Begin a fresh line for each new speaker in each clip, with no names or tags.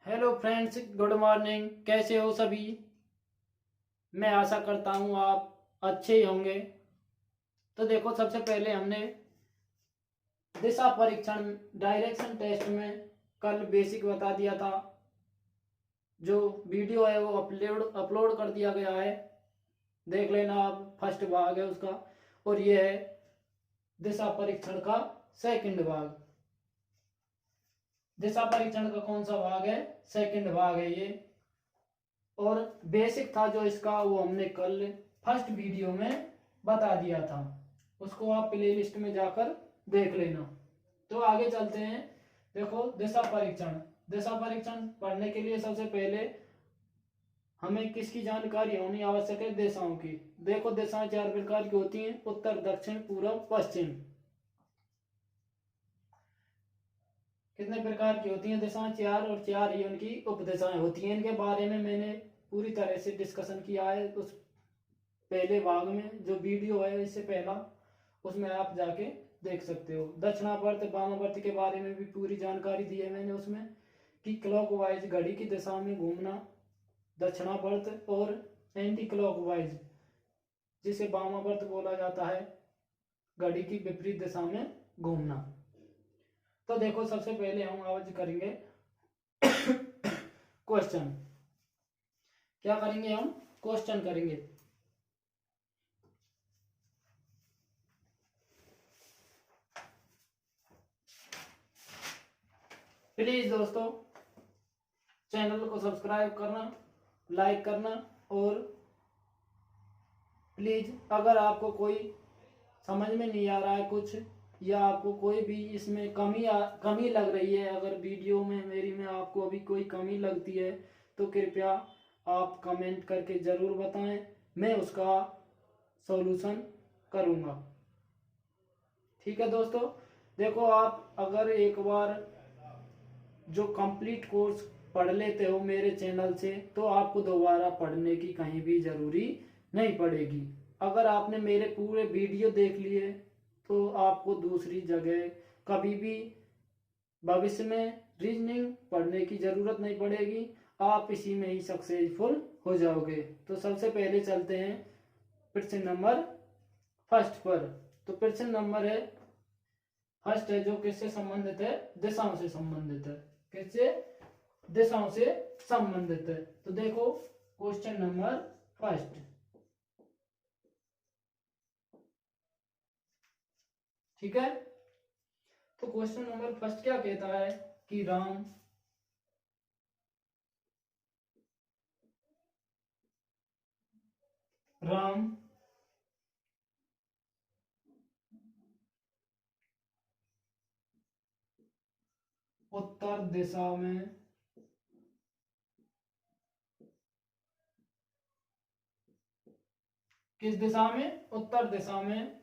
Hello friends, good morning. कैसे हो सभी? मैं आशा करता हूँ आप अच्छे ही होंगे। तो देखो, सबसे पहले हमने दिशा परीक्षण डायरेक्शन टेस्ट में कल बेसिक बता दिया था। जो वीडियो है वो अपलोड कर दिया गया है, देख लेना आप। फर्स्ट भाग है उसका, और ये है दिशा परीक्षण का सेकंड भाग। दिशा परीक्षण का कौन सा भाग है? सेकंड भाग है ये। और बेसिक था जो इसका, वो हमने कल फर्स्ट वीडियो में बता दिया था। उसको आप प्लेलिस्ट में जाकर देख लेना। तो आगे चलते हैं। देखो, दिशा परीक्षण। दिशा परीक्षण पढ़ने के लिए सबसे पहले हमें किसकी जानकारी होनी आवश्यक है? दिशाओं की। देखो, दिशाएं चार प्रकार की होती हैं: उत्तर, दक्षिण, पूर्व, पश्चिम। कितने प्रकार की होती हैं दिशाएं? चार, और चार ही उनकी उपदिशाएं होती हैं। इनके बारे में मैंने पूरी तरह से डिस्कशन किया है उस पहले भाग में। जो वीडियो है इससे पहला, उसमें आप जाके देख सकते हो। दक्षिणावर्त वामावर्त के बारे में भी पूरी जानकारी दी है मैंने उसमें, कि क्लॉकवाइज घड़ी की दिशा में घूमना दक्षिणावर्त, और एंटी क्लॉकवाइज जिसे वामावर्त बोला जाता है, घड़ी की विपरीत दिशा में घूमना। तो देखो, सबसे पहले हम आज करेंगे क्वेश्चन। क्या करेंगे हम? क्वेश्चन करेंगे। प्लीज दोस्तों, चैनल को सब्सक्राइब करना, लाइक करना, और प्लीज अगर आपको कोई समझ में नहीं आ रहा है कुछ, या आपको कोई भी इसमें कमी लग रही है, अगर वीडियो में मेरी में आपको अभी कोई कमी लगती है, तो कृपया आप कमेंट करके ज़रूर बताएं। मैं उसका सॉल्यूशन करूंगा। ठीक है दोस्तों। देखो, आप अगर एक बार जो कंप्लीट कोर्स पढ़ लेते हो मेरे चैनल से, तो आपको दोबारा पढ़ने की कहीं भी ज़रूरी नहीं पड़ेगी। अगर आपने मेरे पूरे वीडियो देख लिए, तो आपको दूसरी जगह कभी भी भविष्य में रीजनिंग पढ़ने की ज़रूरत नहीं पड़ेगी। आप इसी में ही सक्सेसफुल हो जाओगे। तो सबसे पहले चलते हैं प्रश्न नंबर फर्स्ट पर। तो प्रश्न नंबर है फर्स्ट है, जो किससे संबंधित है? दिशाओं से संबंधित है। किससे? दिशाओं से संबंधित है। तो देखो, क्वेश्चन नंबर फर्स्ट। ठीक है। तो क्वेश्चन नंबर फर्स्ट क्या कहता है कि राम राम उत्तर दिशा में किस दिशा में? उत्तर दिशा में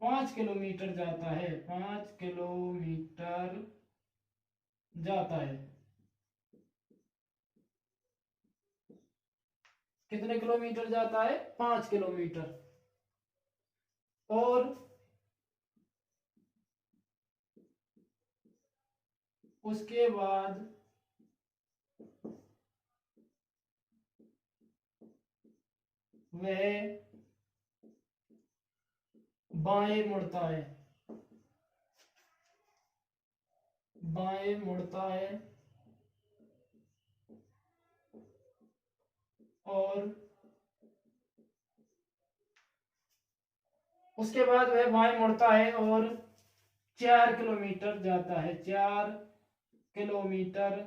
5 किलोमीटर जाता है। 5 किलोमीटर जाता है। कितने किलोमीटर जाता है? 5 किलोमीटर। और उसके बाद वह बाएं मुड़ता है। बाएं मुड़ता है, और उसके बाद वह बाएं मुड़ता है और 4 किलोमीटर जाता है। 4 किलोमीटर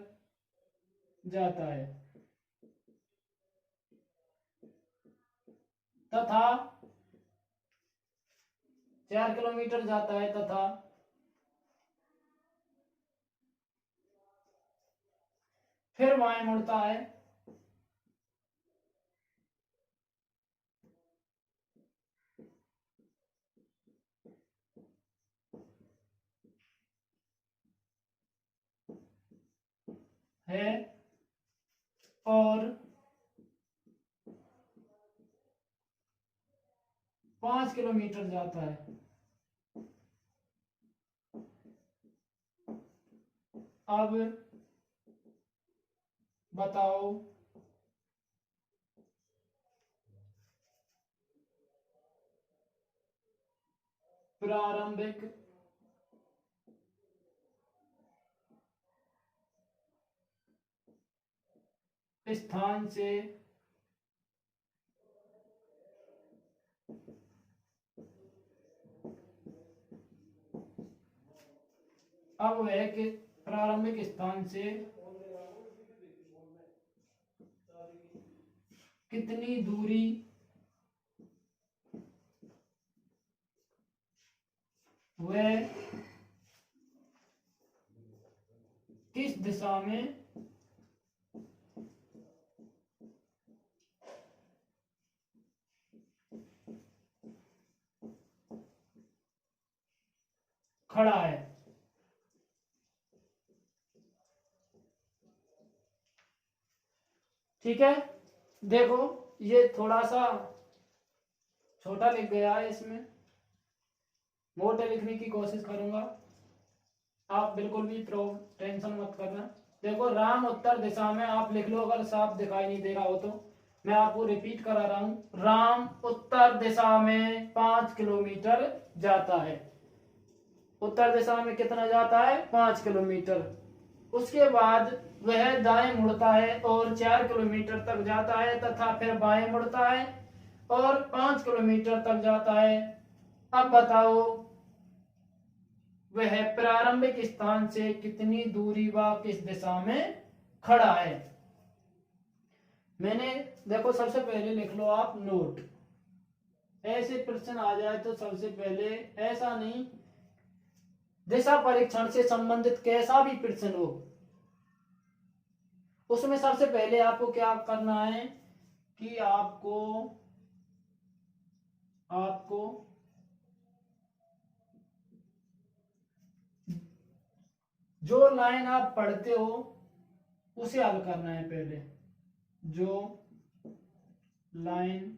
जाता है। तथा 4 किलोमीटर जाता है, तथा फिर बाएं मुड़ता है। है, और 5 किलोमीटर जाता है। अब बताओ प्रारंभिक स्थान से अब वह कि प्रारंभिक स्थान से कितनी दूरी वह किस दिशा में खड़ा है। ठीक है, देखो ये थोड़ा सा छोटा लिख गया है, इसमें मोटे लिखने की कोशिश करूंगा, आप बिल्कुल भी टेंशन मत करना। देखो राम उत्तर दिशा में, आप लिख लो अगर साफ दिखाई नहीं दे रहा हो तो। मैं आपको रिपीट करा रहा हूं, राम उत्तर दिशा में 5 किलोमीटर जाता है। उत्तर दिशा में कितना जाता है? 5 किलोमीटर। उसके बाद वह दाएं मुड़ता है और 4 किलोमीटर तक जाता है तथा फिर बाएं मुड़ता है और 5 किलोमीटर तक जाता है। अब बताओ वह प्रारंभिक स्थान से कितनी दूरी व किस दिशा में खड़ा है। मैंने देखो सबसे पहले लिख लो आप नोट। ऐसे प्रश्न आ जाए तो सबसे पहले, ऐसा नहीं, दिशा परीक्षण से संबंधित कैसा भी प्रश्न हो उसमें सबसे पहले आपको क्या करना है कि आपको जो लाइन आप पढ़ते हो उसे हल करना है पहले। जो लाइन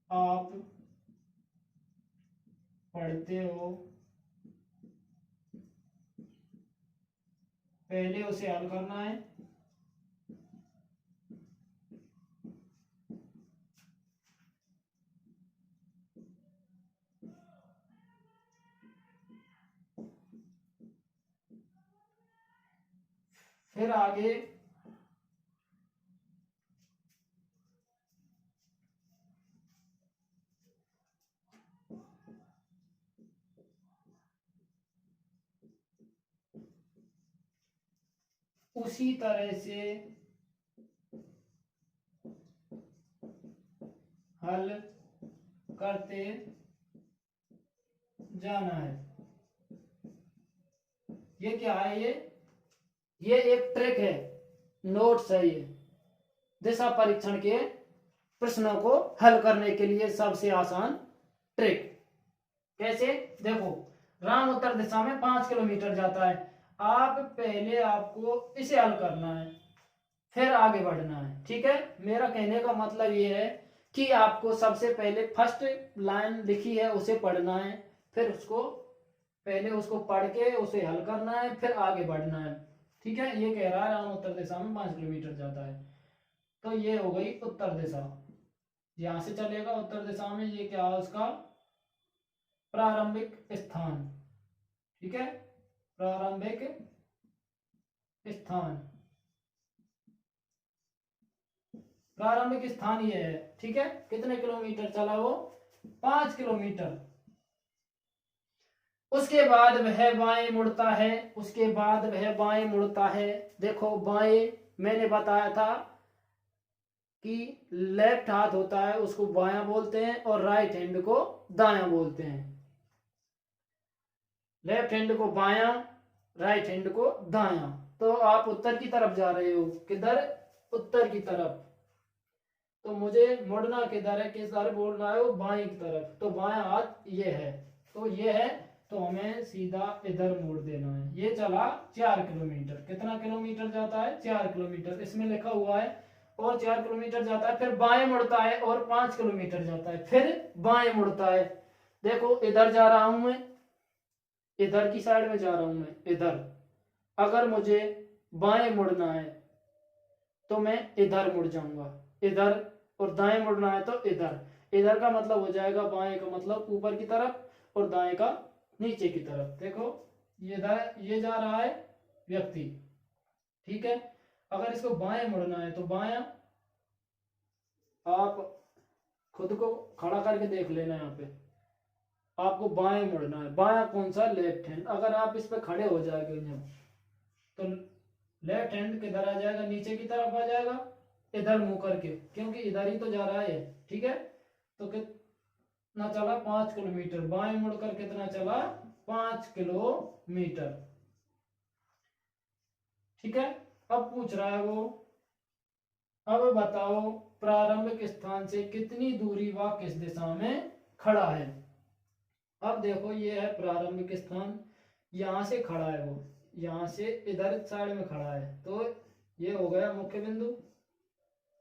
आप पढ़ते हो पहले उसे हल करना है। फिर आगे उसी तरह से हल करते जाना है। ये क्या है? ये एक ट्रिक है, नोट्स है ये दिशा परीक्षण के प्रश्नों को हल करने के लिए सबसे आसान ट्रिक। कैसे? देखो राम उत्तर दिशा में 5 किलोमीटर जाता है। आप पहले आपको इसे हल करना है फिर आगे बढ़ना है। ठीक है, मेरा कहने का मतलब ये है कि आपको सबसे पहले फर्स्ट लाइन लिखी है उसे पढ़ना है, फिर उसको पहले उसको पढ़ के उसे हल करना है फिर आगे बढ़ना है। ठीक है, ये कह रहा है राम उत्तर दिशा में 5 किलोमीटर जाता है, तो ये हो गई उत्तर दिशा। यहां से चलेगा उत्तर दिशा में, ये क्या है उसका प्रारंभिक स्थान। ठीक है, प्रारंभिक स्थान, प्रारंभिक स्थान ये है। ठीक है, कितने किलोमीटर चला वो? 5 किलोमीटर। उसके बाद वह बाएं मुड़ता है, उसके बाद वह बाएं मुड़ता है। देखो बाएं मैंने बताया था कि लेफ्ट हाथ होता है उसको बायां बोलते हैं और राइट हैंड को दायां बोलते हैं। लेफ्ट हैंड को बायां, राइट हैंड को दायां। तो आप उत्तर की तरफ जा रहे हो, किधर? उत्तर की तरफ। तो मुझे मुड़ना किधर है? किस तरफ बोल रहा है हो? बाएं की तरफ। तो बायां हाथ ये है, तो ये है, तो हमें सीधा इधर मोड़ देना है। ये चला 4 किलोमीटर। कितना किलोमीटर जाता है? 4 किलोमीटर इसमें लिखा हुआ है। और 4 किलोमीटर जाता है, फिर बाएं मुड़ता है और 5 किलोमीटर जाता है, फिर बाएं मुड़ता है। देखो इधर जा रहा हूं मैं, इधर की साइड में जा रहा हूं मैं, इधर। अगर मुझे बाएं मुड़ना है तो मैं इधर मुड़ जाऊंगा, इधर। और दाएं मुड़ना है तो इधर। इधर का मतलब हो जाएगा बाएं का मतलब ऊपर की तरफ और दाएं का नीचे की तरफ। देखो ये जा रहा है व्यक्ति, ठीक है। अगर इसको बाएं मुड़ना है तो बायां, आप खुद को खड़ा करके देख लेना। यहाँ पे आपको बाएं मुड़ना है। बायां कौन सा? Left hand. अगर आप इस पे खड़े हो जाएंगे तो लेफ्ट हैंड किधर आ जाएगा? नीचे की तरफ आ जाएगा, इधर मुंह करके, क्योंकि इधर ही तो जा रहा है, ठीक है। तो कितना चला? 5 किलोमीटर। बाएं मुड़कर कितना चला? 5 किलोमीटर, ठीक है। अब पूछ रहा है वो, अब बताओ प्रारंभिक स्थान से कितनी दूरी वह किस दिशा में खड़ा है। अब देखो ये है प्रारंभिक स्थान, यहां से खड़ा है वो, यहां से इधर साइड में खड़ा है, तो ये हो गया मुख्य बिंदु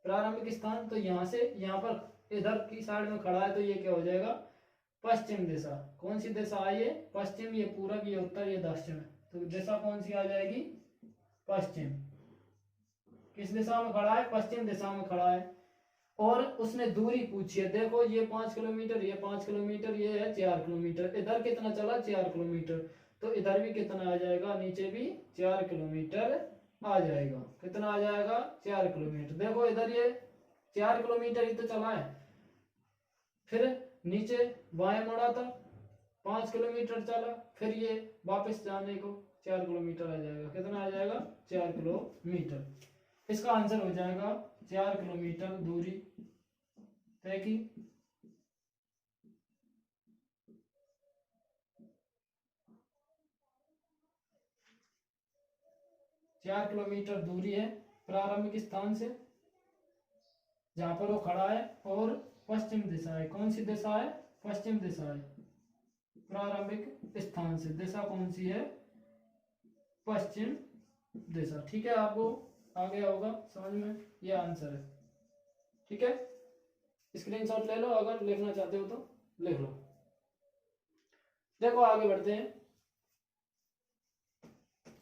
प्रारंभिक स्थान। तो यहां से यहां पर इधर की साइड में खड़ा है, तो ये क्या हो जाएगा? पश्चिम दिशा। कौन सी दिशा है ये? पश्चिम। ये पूरब, ये उत्तर, ये दक्षिण। तो दिशा कौन सी आ जाएगी? पश्चिम। किस दिशा में खड़ा है? पश्चिम दिशा में खड़ा है। और उसने दूरी पूछी है, देखो ये 5 किलोमीटर, ये 5 किलोमीटर, ये है 4 किलोमीटर। इधर कितना चला? 4 किलोमीटर। तो इधर भी कितना आ जाएगा? नीचे भी 4 किलोमीटर आ जाएगा। कितना आ जाएगा? 4 किलोमीटर। देखो इधर ये 4 किलोमीटर ही तो चला है। फिर नीचे बाएं मुड़ा था, 5 किलोमीटर चला, फिर ये वापस जाने को 4 किलोमीटर आ जाएगा। कितना आ जाएगा? 4 किलोमीटर। इसका आंसर हो जाएगा 4 किलोमीटर दूरी तय की। 4 किलोमीटर दूरी है प्रारंभिक स्थान से, जहां पर वो खड़ा है, और पश्चिम दिशा है। कौन सी दिशा है? पश्चिम दिशा है प्रारंभिक स्थान से। दिशा कौन सी है? पश्चिम दिशा, ठीक है। आपको आ गया होगा समझ में, ये आंसर है, ठीक है। स्क्रीनशॉट ले लो, अगर लिखना चाहते हो तो लिख लो। देखो आगे बढ़ते हैं।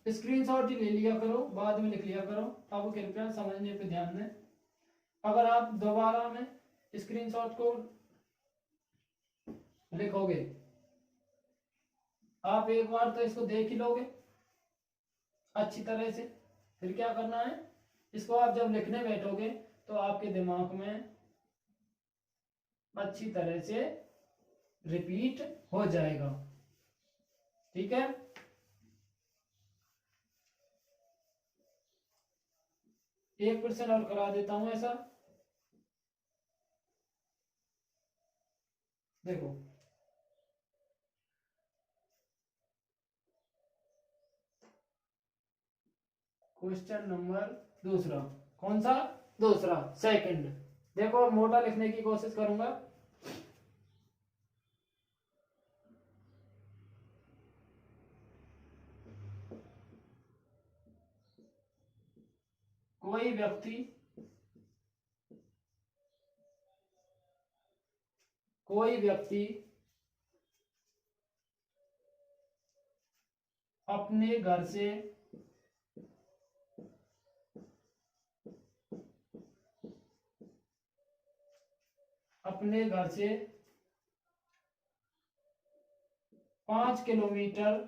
स्क्रीनशॉट ही ले लिया करो, बाद में लिख लिया करो। अब कृपया समझने पे ध्यान दें। अगर आप दोबारा में स्क्रीनशॉट को लिखोगे, आप एक बार तो इसको देख ही लोगे अच्छी तरह से, फिर क्या करना है, इसको आप जब लिखने बैठोगे तो आपके दिमाग में अच्छी तरह से रिपीट हो जाएगा, ठीक है। एक क्वेश्चन और करा देता हूं ऐसा, देखो। क्वेश्चन नंबर दूसरा। कौन सा? दूसरा, सेकंड। देखो मोटा लिखने की कोशिश करूंगा। कोई व्यक्ति अपने घर से अपने घर से 5 किलोमीटर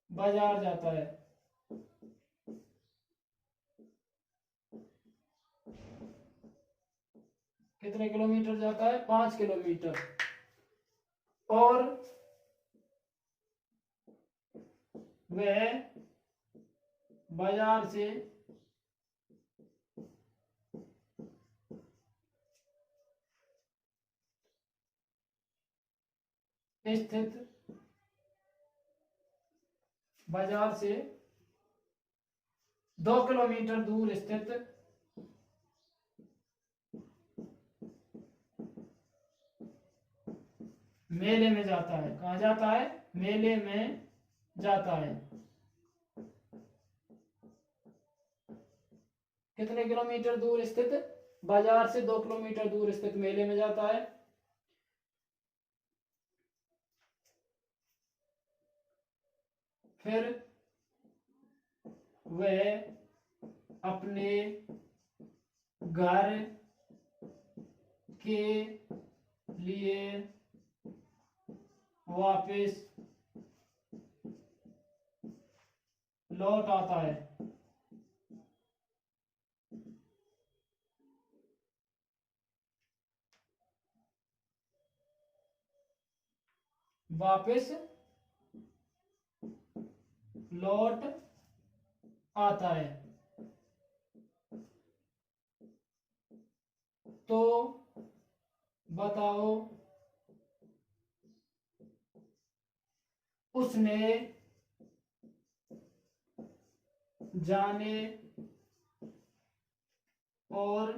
बाजार जाता है। कितने किलोमीटर जाता है? 5 किलोमीटर। और वह बाजार से स्थित बाजार से 2 किलोमीटर दूर स्थित मेले में जाता है। कहाँ जाता है? मेले में जाता है। कितने किलोमीटर दूर स्थित? बाजार से 2 किलोमीटर दूर स्थित मेले में जाता है। फिर वह अपने घर के लिए वापस लौट आता है। वापस लौट आता है। तो बताओ उसने जाने और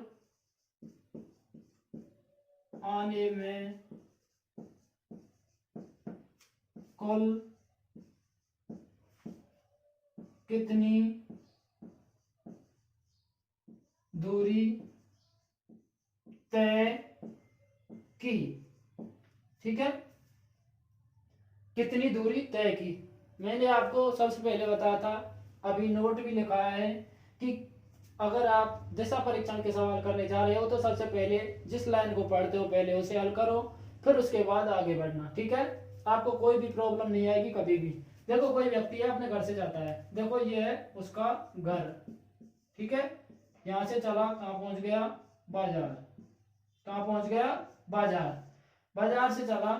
आने में कुल कितनी दूरी तय की। ठीक है, कितनी दूरी तय की। मैंने आपको सबसे पहले बताया था, अभी नोट भी लिखाया है कि अगर आप दिशा परीक्षण के सवाल करने जा रहे हो तो सबसे पहले जिस लाइन को पढ़ते हो पहले उसे हल करो, फिर उसके बाद आगे बढ़ना। ठीक है, आपको कोई भी प्रॉब्लम नहीं आएगी कभी भी। देखो कोई व्यक्ति है अपने घर से जाता है, देखो ये है उसका घर। ठीक है, यहां से चला, कहां पहुंच गया, बाजार। कहां पहुंच गया, बाजार। बाजार से चला,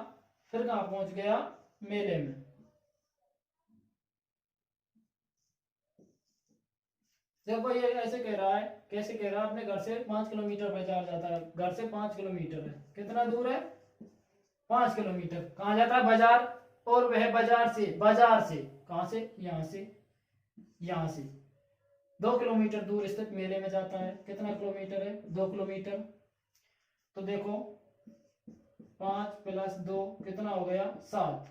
फिर कहां पहुंच गया, मेले में। देखो ये ऐसे कह रहा है, कैसे कह रहा है, अपने घर से 5 किलोमीटर बाजार जाता है। घर से 5 किलोमीटर है, कितना दूर है, 5 किलोमीटर। कहाँ जाता है, बाजार। और वह बाजार से कहां से, यहां से, यहां से 2 किलोमीटर दूर स्थित मेले में जाता है। कितना किलोमीटर है, 2 किलोमीटर। तो देखो 5 + 2 कितना हो गया, 7।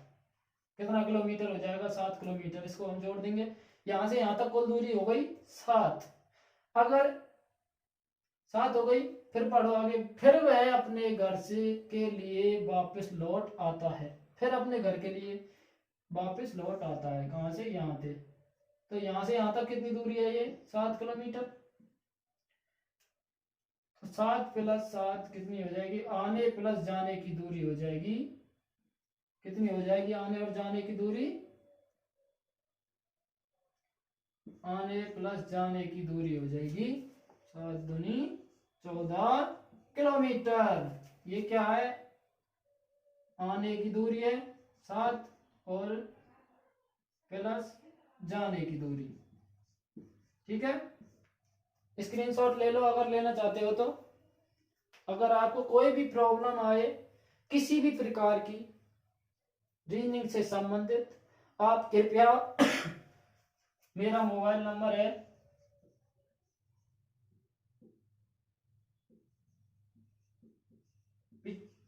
कितना किलोमीटर हो जाएगा, 7 किलोमीटर। इसको हम जोड़ देंगे, यहां से यहां तक कुल दूरी हो गई 7। अगर 7 हो गई, फिर पढ़ो आगे। फिर वह अपने घर से के लिए वापस लौट आता है। फिर अपने घर के लिए वापस लौट आता है, कहां से, यहां से। तो यहां से यहां तक कितनी दूरी है, ये 7 किलोमीटर। तो 7 + 7 कितनी हो जाएगी, आने प्लस जाने की दूरी हो जाएगी। कितनी हो जाएगी आने और जाने की दूरी, आने प्लस जाने की दूरी हो जाएगी 7 दूनी 14 किलोमीटर। ये क्या है, आने की दूरी है 7 और प्लस जाने की दूरी। ठीक है, स्क्रीनशॉट ले लो अगर लेना चाहते हो तो। अगर आपको कोई भी प्रॉब्लम आए किसी भी प्रकार की रीजनिंग से संबंधित, आप कृपया मेरा मोबाइल नंबर है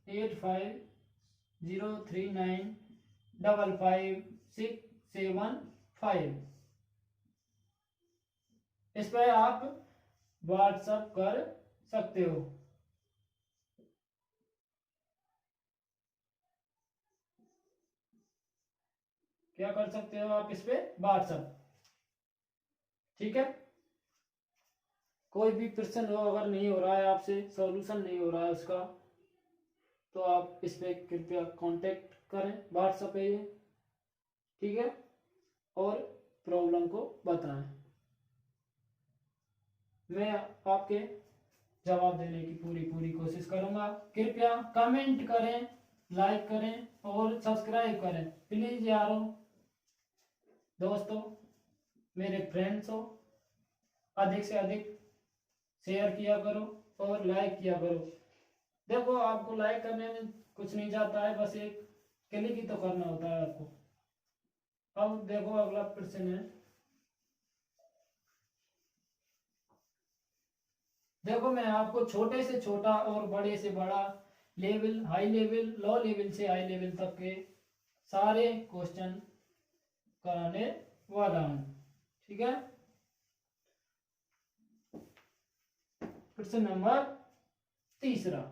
8503955675। इस पर आप व्हाट्सएप कर सकते हो। क्या कर सकते हो आप इस पे, व्हाट्सएप। ठीक है, कोई भी प्रश्न हो, अगर नहीं हो रहा है आपसे, सॉल्यूशन नहीं हो रहा है उसका, तो आप इस पे कृपया कांटेक्ट करें, व्हाट्सएप पे ये। ठीक है, और प्रॉब्लम को बताएं, मैं आपके जवाब देने की पूरी कोशिश करूंगा। कृपया कमेंट करें, लाइक करें और सब्सक्राइब करें प्लीज यारों, दोस्तों, मेरे फ्रेंड्स हो। अधिक से अधिक शेयर किया करो और लाइक किया करो। देखो आपको लाइक करने में कुछ नहीं जाता है, बस एक क्लिक ही तो करना होता है आपको। अब देखो अगला प्रश्न है, देखो मैं आपको छोटे से छोटा और बड़े से बड़ा level, high level, low level से हाई लेवल तक के सारे क्वेश्चन कराने वाला हूं। ठीक है, प्रश्न नंबर 3।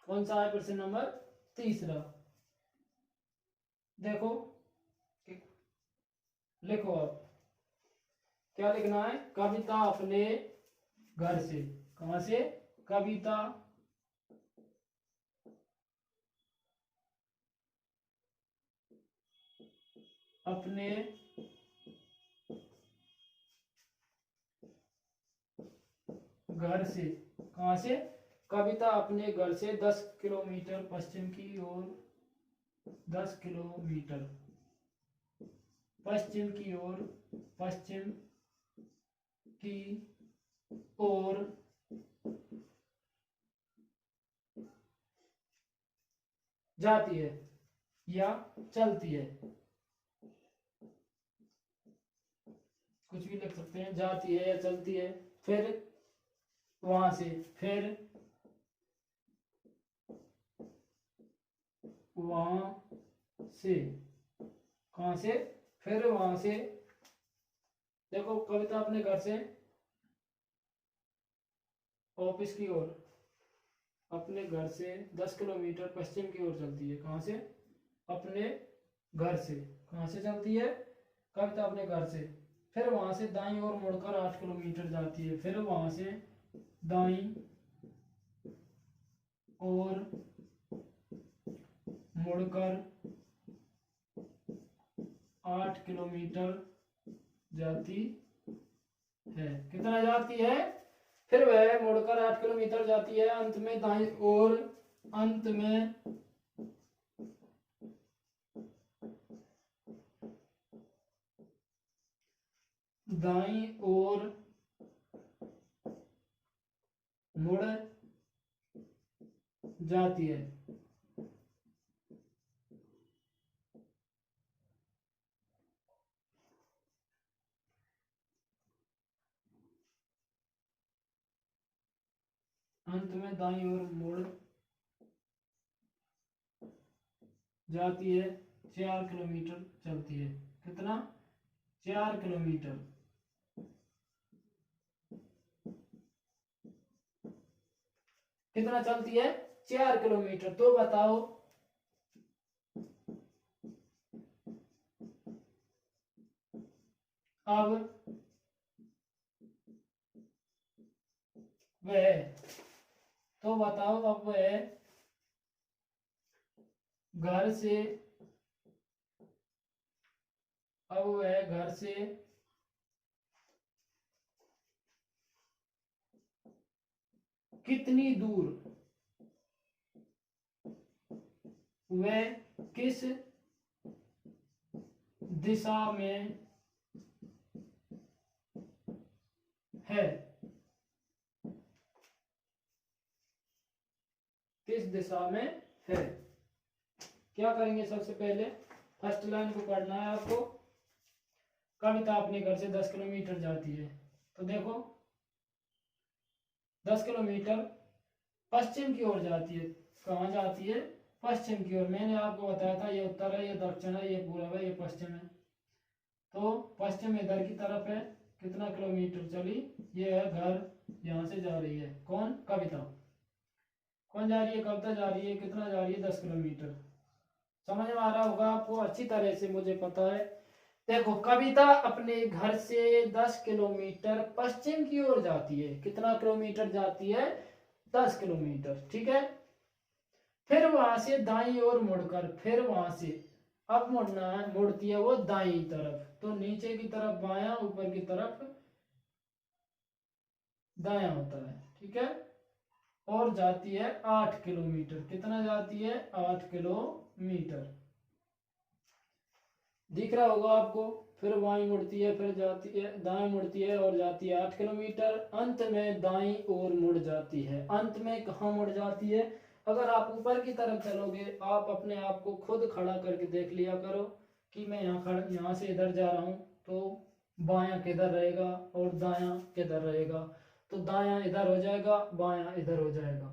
कौन सा है प्रश्न नंबर तीसरा? देखो, लिखो आप क्या लिखना है। कविता अपने घर से, कहां से? कविता अपने घर से, कहां से? कविता अपने घर से 10 किलोमीटर पश्चिम की ओर, 10 किलोमीटर पश्चिम की ओर, पश्चिम की ओर जाती है या चलती है, कुछ भी लिख सकते हैं, जाती है या चलती है। फिर वहां से, फिर वहां से, कहां से? फिर वहां से। देखो, कविता अपने घर से ऑफिस की ओर, अपने घर से 10 किलोमीटर पश्चिम की ओर चलती है। कहां से? अपने घर से। कहां से चलती है कविता? अपने घर से। फिर वहां से दाईं ओर मुड़कर 8 किलोमीटर जाती है। फिर वहां से दाईं ओर मुड़कर 8 किलोमीटर जाती है। कितना जाती है? फिर वह मुड़कर 8 किलोमीटर जाती है। अंत में दाईं ओर, अंत में दाईं ओर मुड़ जाती है। अंत में दाईं ओर मुड़ जाती है, 4 किलोमीटर चलती है। कितना? 4 किलोमीटर। कितना चलती है? 4 किलोमीटर। तो बताओ, अब वह, तो बताओ अब वह घर से, अब वह घर से कितनी दूर, वह किस दिशा में है, किस दिशा में है? क्या करेंगे? सबसे पहले फर्स्ट लाइन को पढ़ना है आपको। कविता अपने घर से 10 किलोमीटर जाती है, तो देखो 10 किलोमीटर पश्चिम की ओर जाती है। कहाँ जाती है? पश्चिम की ओर। मैंने आपको बताया था ये उत्तर है, ये दक्षिण है, ये पूर्व है, ये पश्चिम है। तो पश्चिम इधर की तरफ है। कितना किलोमीटर चली? ये है घर, यहाँ से जा रही है। कौन? कविता। कौन जा रही है? कविता जा रही है। कितना जा रही है? 10 किलोमीटर। समझ में आ रहा होगा आपको अच्छी तरह से, मुझे पता है। देखो, कविता अपने घर से 10 किलोमीटर पश्चिम की ओर जाती है। कितना किलोमीटर जाती है? 10 किलोमीटर। ठीक है। फिर वहां से दाईं ओर मुड़कर, फिर वहां से अब मुड़ना है, मुड़ती है वो दाईं तरफ। तो नीचे की तरफ बायां, ऊपर की तरफ दायां होता है। ठीक है। और जाती है 8 किलोमीटर। कितना जाती है? 8 किलोमीटर। दिख रहा होगा आपको। फिर बाईं मुड़ती है, फिर जाती है दाएं, मुड़ती है और जाती है 8 किलोमीटर। अंत में दाईं ओर मुड़ जाती है। अंत में कहाँ मुड़ जाती है? अगर आप ऊपर की तरफ चलोगे, आप अपने आप को खुद खड़ा करके देख लिया करो कि मैं यहाँ से इधर जा रहा हूँ, तो बायां किधर रहेगा और दायां किधर रहेगा। तो दायां इधर हो जाएगा, बायां इधर हो जाएगा।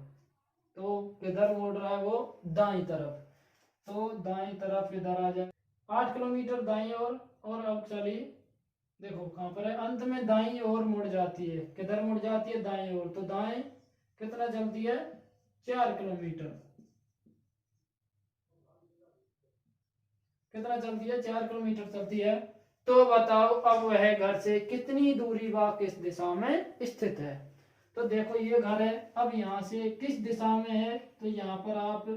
तो किधर मुड़ रहा है वो? दाईं तरफ। तो दाईं तरफ इधर आ जाए। 8 किलोमीटर दाईं ओर। और अब चली, देखो कहां पर है? अंत में दाईं ओर मुड़ जाती है। किधर मुड़ जाती है? दाईं ओर। तो दाएं कितना चलती है? 4 किलोमीटर। कितना चलती है, 4 किलोमीटर चलती है। तो बताओ अब वह घर से कितनी दूरी व किस दिशा में स्थित है। तो देखो ये घर है, अब यहाँ से किस दिशा में है, तो यहाँ पर आप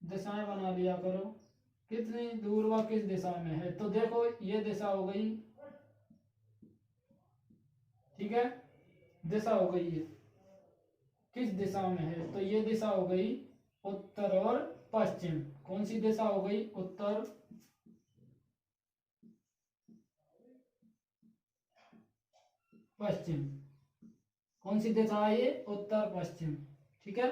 दिशाएं बना लिया करो, कितनी दूर व किस दिशा में है। तो देखो ये दिशा हो गई, ठीक है, दिशा हो गई ये किस दिशा में है, तो ये दिशा हो गई उत्तर और पश्चिम। कौन सी दिशा हो गई, उत्तर पश्चिम। कौन सी दिशा है ये, उत्तर पश्चिम, ठीक है।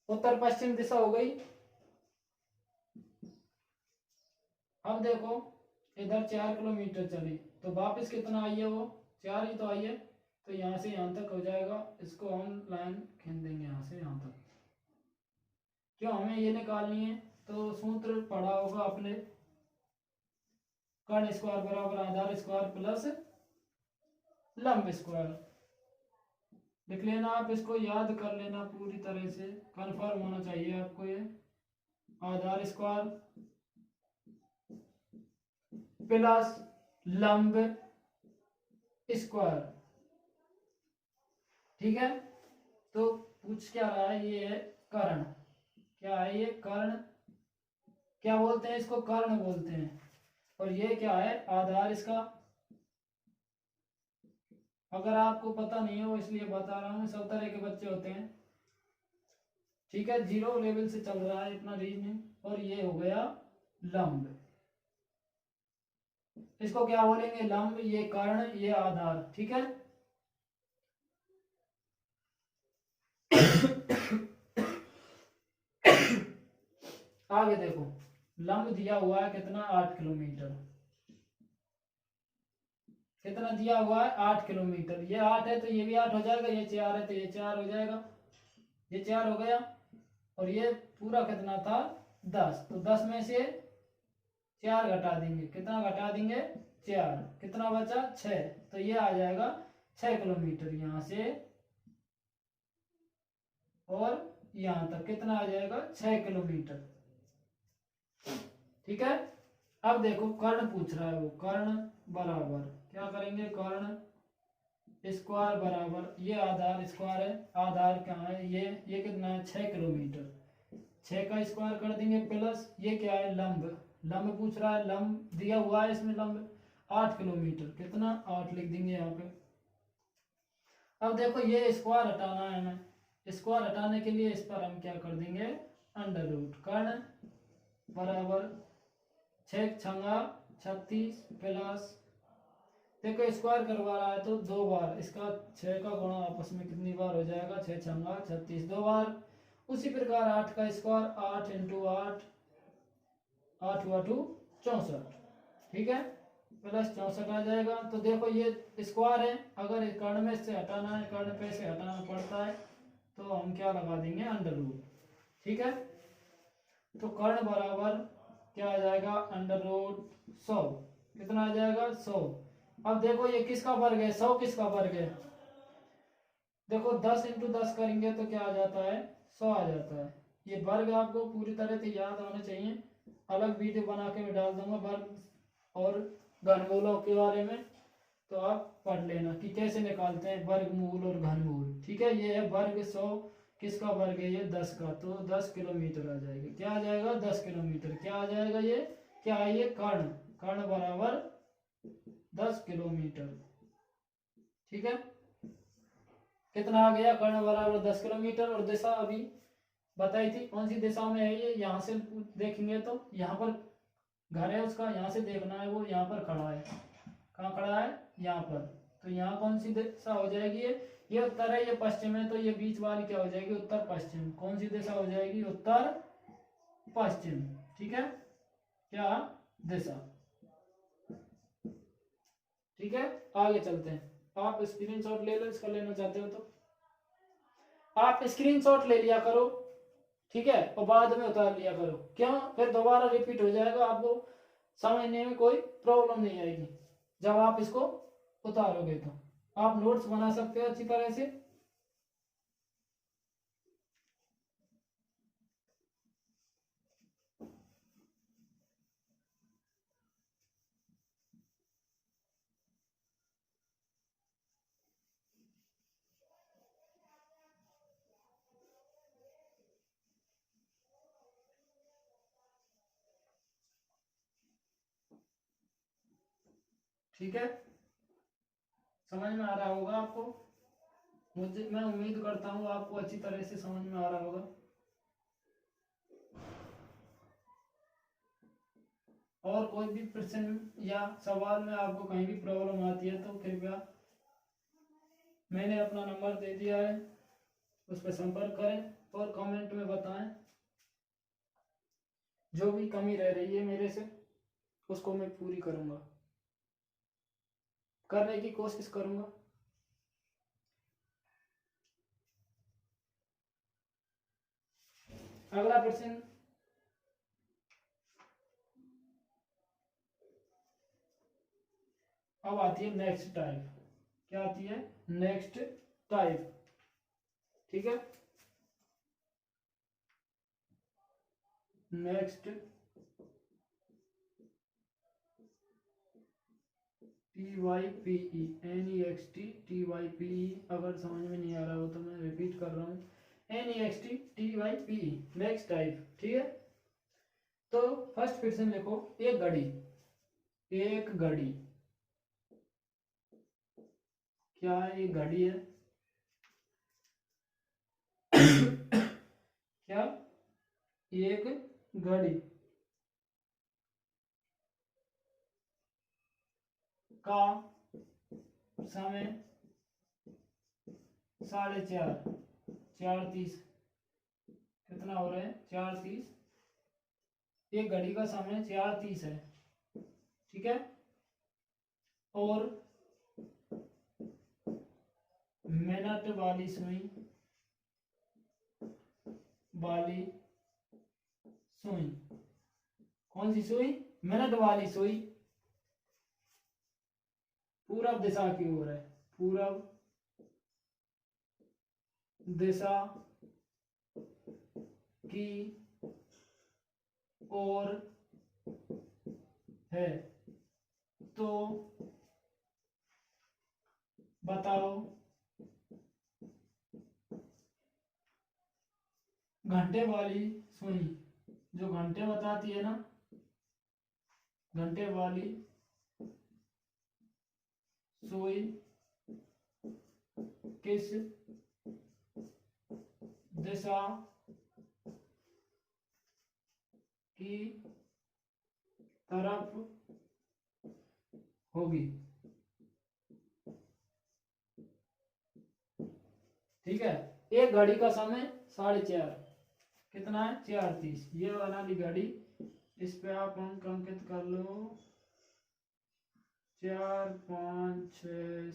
उत्तर पश्चिम दिशा हो गई। अब देखो इधर 4 किलोमीटर चली, तो वापस कितना आई है, वो 4 ही तो आई है। तो यहाँ से यहाँ तक हो जाएगा, इसको हम लाइन खींच देंगे यहाँ से यहाँ तक। क्यों, हमें ये निकालनी है, तो सूत्र पढ़ा होगा आपने, कर्ण स्क्वायर बराबर आधार स्क्वायर प्लस लंब स्क्वायर। लिख लेना आप, इसको याद कर लेना, पूरी तरह से कंफर्म होना चाहिए आपको ये। आधार स्क्वायर प्लस लंब स्क्वायर, ठीक है। तो पूछ क्या रहा है, ये है कर्ण। क्या है ये, कर्ण। क्या बोलते हैं इसको, कर्ण बोलते हैं। और ये क्या है, आधार इसका। अगर आपको पता नहीं हो इसलिए बता रहा हूँ, सब तरह के बच्चे होते हैं, ठीक है। 0 लेवल से चल रहा है इतना रीजनिंग। और ये हो गया लंब, इसको क्या बोलेंगे, लंब। ये कर्ण, ये आधार, ठीक है। आगे देखो, लंब दिया हुआ है कितना, 8 किलोमीटर। कितना दिया हुआ है, 8 किलोमीटर। ये 8 है तो ये भी 8 हो जाएगा, ये 4 है तो ये 4 हो जाएगा, ये 4 हो गया। और ये पूरा कितना था, 10। तो 10 में से 4 घटा देंगे, कितना घटा देंगे, 4। कितना बचा, 6। तो ये आ जाएगा 6 किलोमीटर यहाँ से और यहाँ तक कितना आ जाएगा, 6 किलोमीटर, ठीक है। अब देखो कर्ण पूछ रहा है वो, कर्ण बराबर क्या करेंगे, कर्ण स्क्वायर बराबर, ये आधार स्क्वायर है, आधार कहाँ है, ये कितना है, 6 किलोमीटर। 6 का स्क्वायर कर देंगे प्लस ये क्या है, लंब। लंब पूछ रहा है, लंब दिया हुआ है इसमें, लंब 8 किलोमीटर, कितना 8 लिख देंगे यहाँ पे। अब देखो ये स्क्वायर हटाना है हमें, स्क्वायर हटाने के लिए इस पर हम क्या कर देंगे, अंडर रूट। कर्ण बराबर 6 छंगा 36 प्लस, देखो स्क्वायर करवा रहा है तो 2 बार इसका 6 का गुणा आपस में कितनी बार हो जाएगा, 6 छंगा 36 2 बार। उसी प्रकार 8 का स्क्वायर, 8 इंटू 8, 8 हुआ 2 64, ठीक है, प्लस 64 आ जाएगा। तो देखो ये स्क्वायर है, अगर कर्ण में से हटाना है, कर्ण पे से हटाना पड़ता है, तो हम क्या लगा देंगे, अंडर रूट, ठीक है। तो कर्ण बराबर क्या आ जाएगा, अंडर रूट 100, कितना आ जाएगा, 100। अब देखो ये किसका वर्ग है, 100 किसका वर्ग है, देखो 10 इंटू 10 करेंगे तो क्या आ जाता है, 100 आ जाता है। ये वर्ग आपको पूरी तरह से याद होना चाहिए, अलग वीडियो बना के मैं डाल दूंगा वर्ग और घनमूलों के बारे में, तो आप पढ़ लेना कि कैसे निकालते हैं वर्गमूल और घनमूल, ठीक है। ये है वर्ग 100 किसका वर्ग है, ये 10 का, तो 10 किलोमीटर आ जाएगा, क्या आ जाएगा, 10 किलोमीटर, क्या आ जाएगा, ये क्या है, ये कर्ण, कर्ण बराबर 10 किलोमीटर, ठीक है। कितना आ गया, कर्ण बराबर 10 किलोमीटर। और दिशा अभी बताई थी, कौन सी दिशा में है ये, यहाँ से देखेंगे तो यहाँ पर घर है उसका, यहाँ से देखना है, वो यहाँ पर खड़ा है, कहाँ खड़ा है, यहाँ पर। तो यहाँ कौन सी दिशा हो जाएगी, ये उत्तर है, ये पश्चिम है, तो ये बीच वाली क्या हो जाएगी, उत्तर पश्चिम। कौन सी दिशा हो जाएगी, उत्तर पश्चिम, ठीक है, क्या दिशा, ठीक है। आगे चलते हैं, आप स्क्रीनशॉट ले लो इसका, लेना चाहते हो तो आप स्क्रीनशॉट ले लिया करो, ठीक है, और बाद में उतार लिया करो, क्यों, फिर दोबारा रिपीट हो जाएगा, आपको समझने में कोई प्रॉब्लम नहीं आएगी जब आप इसको उतारोगे तो, आप नोट्स बना सकते हो अच्छी तरह से। ठीक है, समझ में आ रहा होगा आपको। मैं उम्मीद करता हूँ आपको अच्छी तरह से समझ में आ रहा होगा। और कोई भी प्रश्न या सवाल में आपको कहीं भी प्रॉब्लम आती है तो कृपया, मैंने अपना नंबर दे दिया है, उस पर संपर्क करें और कमेंट में बताएं। जो भी कमी रह रही है मेरे से उसको मैं पूरी करूंगा, करने की कोशिश करूंगा। अगला प्रश्न, अब आती है नेक्स्ट टाइप। क्या आती है? Next type. ठीक है, नेक्स्ट TYPE, NEXT TYPE। अगर समझ में नहीं आ रहा हो तो मैं रिपीट कर रहा हूँ, NEXT TYPE, नेक्स्ट टाइप। ठीक है, तो फर्स्ट क्वेश्चन देखो, एक घड़ी। एक घड़ी क्या है? एक घड़ी है। क्या? एक घड़ी का समय 4:30, 4:30। कितना हो रहा है? 4:30। एक घड़ी का समय 4:30 है। ठीक है, और मिनट वाली सुई, वाली सुई। कौन सी सुई? मिनट वाली सुई पूरब दिशा की ओर है। पूरब दिशा की ओर है, तो बताओ घंटे वाली सुई, जो घंटे बताती है ना, घंटे वाली सुई किस दिशा की तरफ होगी? ठीक है, एक घड़ी का समय 4:30, कितना है? 4:30। ये बना ली घड़ी, इस पे आप अंक अंकित कर लो। 4, 5, 6,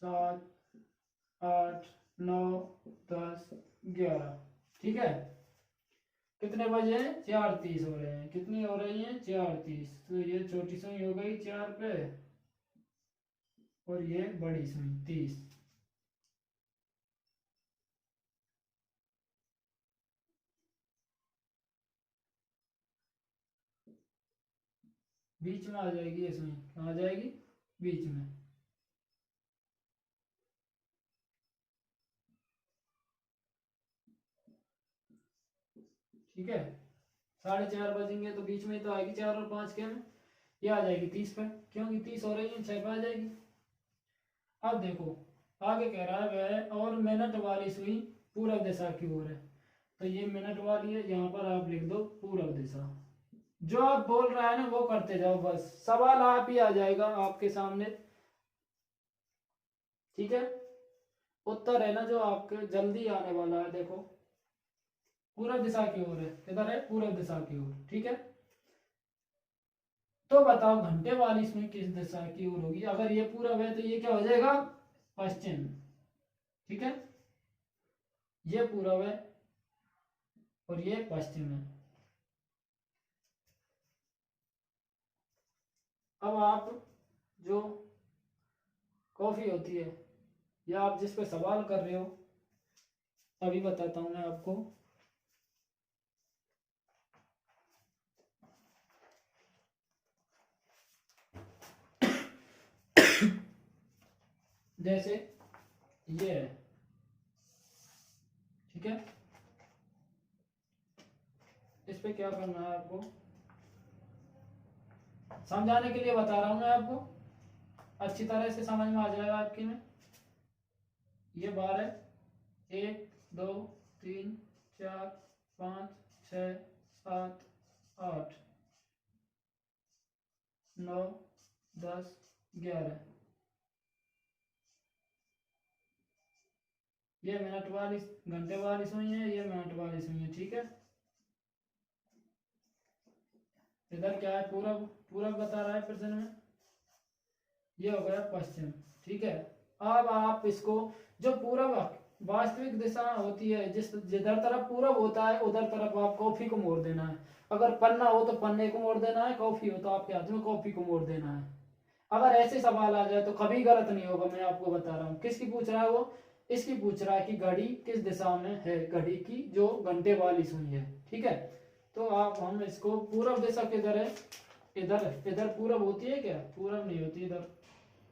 7, 8, 9, 10, 11। ठीक है, कितने बजे हैं? 4:30 हो रहे हैं। कितनी हो रही हैं? 4:30। तो ये छोटी सुई हो गई 4 पे, और ये बड़ी सुई 30। बीच में आ जाएगी ये सुई। कहाँ आ जाएगी? बीच में। ठीक है, 4:30 बजेंगे तो बीच में तो आएगी 4 और 5 के में, ये आ जाएगी 30 पे, क्योंकि 30 हो रही है 6 पे आ जाएगी। अब देखो आगे कह रहा है वह और मिनट वाली सुई पूरब दिशा की ओर है, तो ये मिनट वाली है, यहाँ पर आप लिख दो पूरब दिशा। जो आप बोल रहा है ना वो करते जाओ, बस सवाल आप ही आ जाएगा आपके सामने। ठीक है, उत्तर है ना जो आपके जल्दी आने वाला है। देखो पूरब दिशा की ओर है, किधर है? पूरब दिशा की ओर। ठीक है, तो बताओ घंटे वाली इसमें किस दिशा की ओर होगी? अगर ये पूरब है तो ये क्या हो जाएगा? पश्चिम। ठीक है, ये पूरब है और ये पश्चिम है। अब आप जो कॉफ़ी होती है, या आप जिस पे सवाल कर रहे हो अभी बताता हूँ मैं आपको। जैसे ये है, ठीक है, इस पे क्या करना है आपको, समझाने के लिए बता रहा हूं मैं आपको, अच्छी तरह से समझ में आ जाएगा आपकी में। ये बार है, 1 2 3 4 5 6 7 8 9 10 11, ये मिनट वाली घंटे वाली सुई है, ये मिनट वाली सुई है, ठीक है। इधर क्या है, पूरब, पूरब बता रहा है प्रेजेंट में, ये हो गया पश्चिम, ठीक है। अब आप इसको, जो पूरब वास्तविक दिशा होती है, जिधर तरफ पूरब होता है उधर तरफ आप कॉफी को मोड़ देना है। अगर पन्ना हो तो पन्ने को मोड़ देना है, कॉफी हो तो आपके हाथ में कॉफी को मोड़ देना है। अगर ऐसे सवाल आ जाए तो कभी गलत नहीं होगा, मैं आपको बता रहा हूँ। किसकी पूछ रहा है वो, इसकी पूछ रहा है कि घड़ी किस दिशा में है, घड़ी की जो घंटे वाली सुई है, ठीक है। तो आप, हम इसको, पूरब दिशा किधर है, इधर, इधर पूरब होती है क्या, पूरब नहीं होती इधर,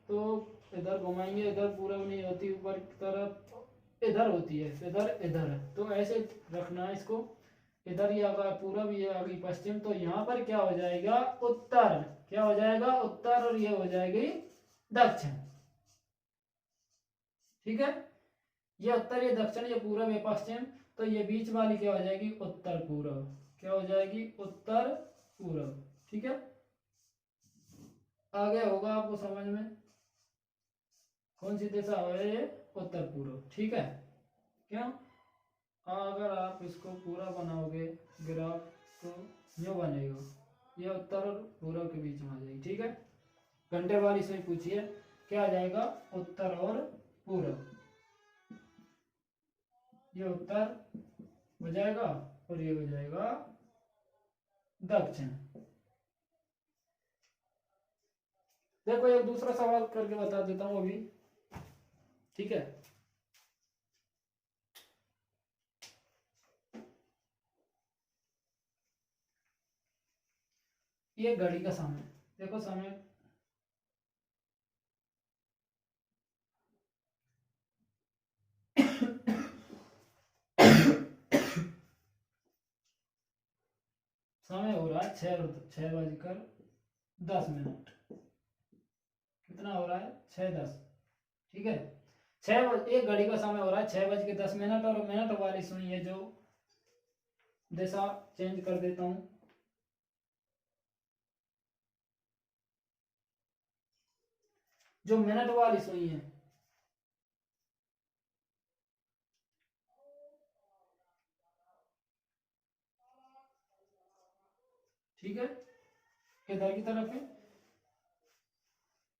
तो इधर घुमाएंगे, इधर पूरब नहीं होती, ऊपर की तरफ इधर होती है, इधर इधर है, तो ऐसे रखना है इसको। इधर ये आ गया पूरब, ये आ गई पश्चिम, तो यहाँ पर क्या हो जाएगा, उत्तर, क्या हो जाएगा, उत्तर, और ये हो जाएगी दक्षिण, ठीक है। ये उत्तर, ये दक्षिण, ये पूरब, ये पश्चिम, तो ये बीच वाली क्या हो जाएगी, उत्तर पूरब, क्या हो जाएगी, उत्तर पूरब, ठीक है। आगे होगा आपको समझ में, कौन सी दिशा है ये, उत्तर पूर्व, ठीक है। क्यों, अगर आप इसको पूरा बनाओगे ग्राफ तो यूं बनेगा, ये उत्तर और पूर्व के बीच में आ जाएगी, ठीक है। घंटे वाली से पूछिए, क्या आ जाएगा, उत्तर और पूर्व, ये उत्तर हो जाएगा और ये हो जाएगा दक्षिण। देखो एक दूसरा सवाल करके बता देता हूं अभी, ठीक है। ये घड़ी का समय, देखो समय, समय हो रहा है 6:10। कितना हो रहा है, 6:10, ठीक है। एक घड़ी का समय हो रहा है 6:10, और मिनट वाली सुनिए, जो दिशा चेंज कर देता हूं, जो मिनट वाली सुई है, ठीक है, किधर की तरफ है,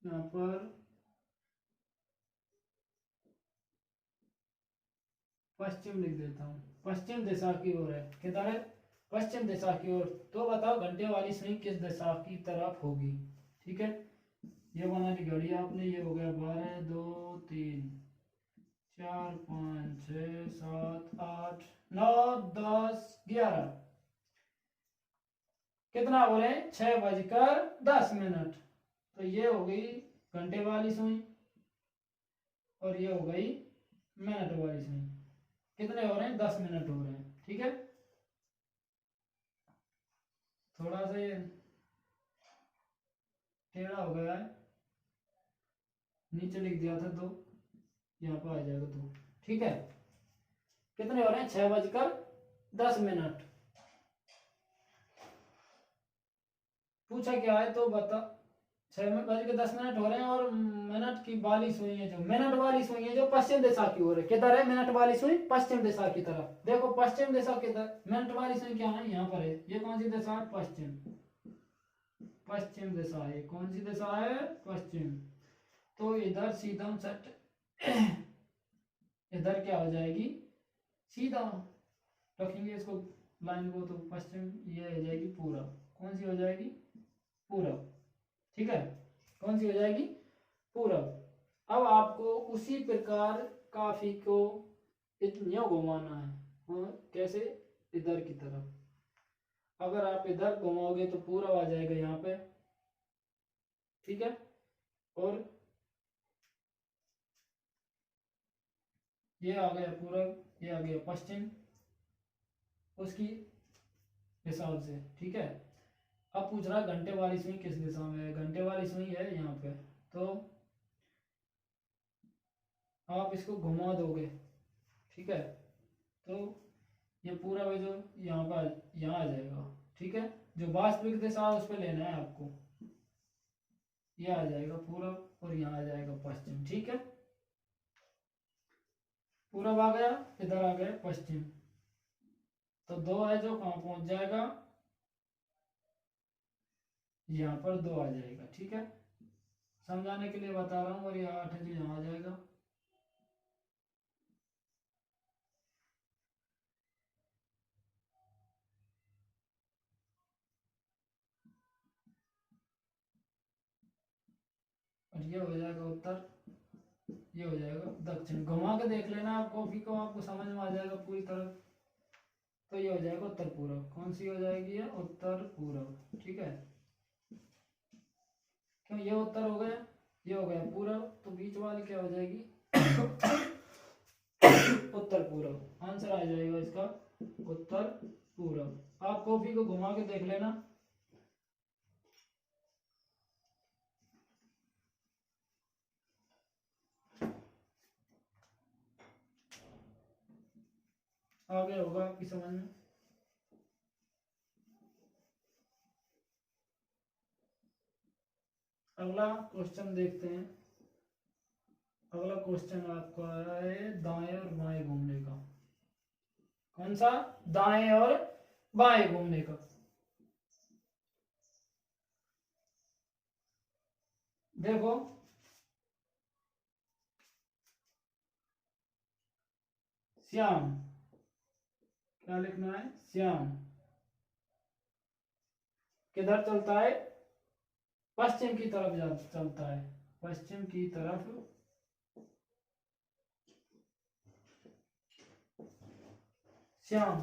यहाँ पर पश्चिम लिख देता हूँ, पश्चिम दिशा की ओर है, किधर है, पश्चिम दिशा की ओर। तो बताओ घंटे वाली सुई किस दिशा की तरफ होगी, ठीक है। ये बना ली घड़ी आपने, ये हो गया 12 2 3 4 5 6 7 8 9 10 11, कितना हो रहे हैं, 6:10। तो ये हो गई घंटे वाली सुई, और ये हो गई मिनट वाली सुई। कितने हो रहे हैं, 10 मिनट हो रहे हैं, ठीक है। थोड़ा सा ये टेढ़ा हो गया है, नीचे लिख दिया था तो यहाँ पर आ जाएगा तो, ठीक है। कितने हो रहे हैं, 6:10। पूछा क्या है तो बता, 6:10 हो रहे हैं, और मिनट की वाली सुई है, जो मिनट वाली सुई है, जो पश्चिम दिशा की ओर है, किधर है मिनट वाली सुई, पश्चिम दिशा की तरफ। देखो पश्चिम दिशा किधर, मिनट वाली सुई क्या है, यहाँ पर है, ये कौन सी दिशा है, पश्चिम, पश्चिम दिशा है, कौन सी दिशा है, पश्चिम। तो इधर सीधा सेट, इधर क्या हो जाएगी, सीधा रखेंगे इसको, लाइन को, तो पश्चिम, ये हो जाएगी पूरब, कौन सी हो जाएगी, पूरब, ठीक है, कौन सी हो जाएगी, पूरब। अब आपको उसी प्रकार काफी को यूं घुमाना है। हाँ, कैसे? इधर की तरफ। अगर आप इधर घुमाओगे तो पूरा आ जाएगा यहाँ पे, ठीक है। और ये आ गया पूरब, ये आ गया पश्चिम, उसकी हिसाब से, ठीक है। अब पूछ रहा है घंटे वाली सुई किस दिशा में है। घंटे वाली सुई है यहाँ पे, तो आप इसको घुमा दोगे, ठीक है। तो ये पूरा वे जो यहाँ पर यहाँ आ जाएगा, ठीक है। जो वास्तविक दिशा है उस पर लेना है आपको। ये आ जाएगा पूरब और यहाँ आ जाएगा पश्चिम, ठीक है। पूरब आ गया, इधर आ गया पश्चिम, तो 2 है जो कहाँ पहुंच जाएगा, यहाँ पर 2 आ जाएगा, ठीक है। समझाने के लिए बता रहा हूँ। और ये 8 है जो यहाँ आ जाएगा। और ये हो जाएगा उत्तर, ये हो जाएगा दक्षिण। घुमा के देख लेना आप कॉफी को, आपको समझ में आ जाएगा पूरी तरह। तो ये हो जाएगा उत्तर पूरब। कौन सी हो जाएगी? ये उत्तर पूरब, ठीक है। क्यों? ये उत्तर हो गया, ये हो गया पूरब, तो बीच वाली क्या हो जाएगी? उत्तर पूरब। आंसर आ जाएगा इसका उत्तर पूरब। आप कॉफी को घुमा के देख लेना। आ गया होगा आपकी समझ में। अगला क्वेश्चन देखते हैं। अगला क्वेश्चन आपको आ रहा है दाएं और बाएं घूमने का। कौन सा? दाएं और बाएं घूमने का। देखो, श्याम, क्या लिखना है? श्याम किधर चलता है? पश्चिम की तरफ चलता है। पश्चिम की तरफ श्याम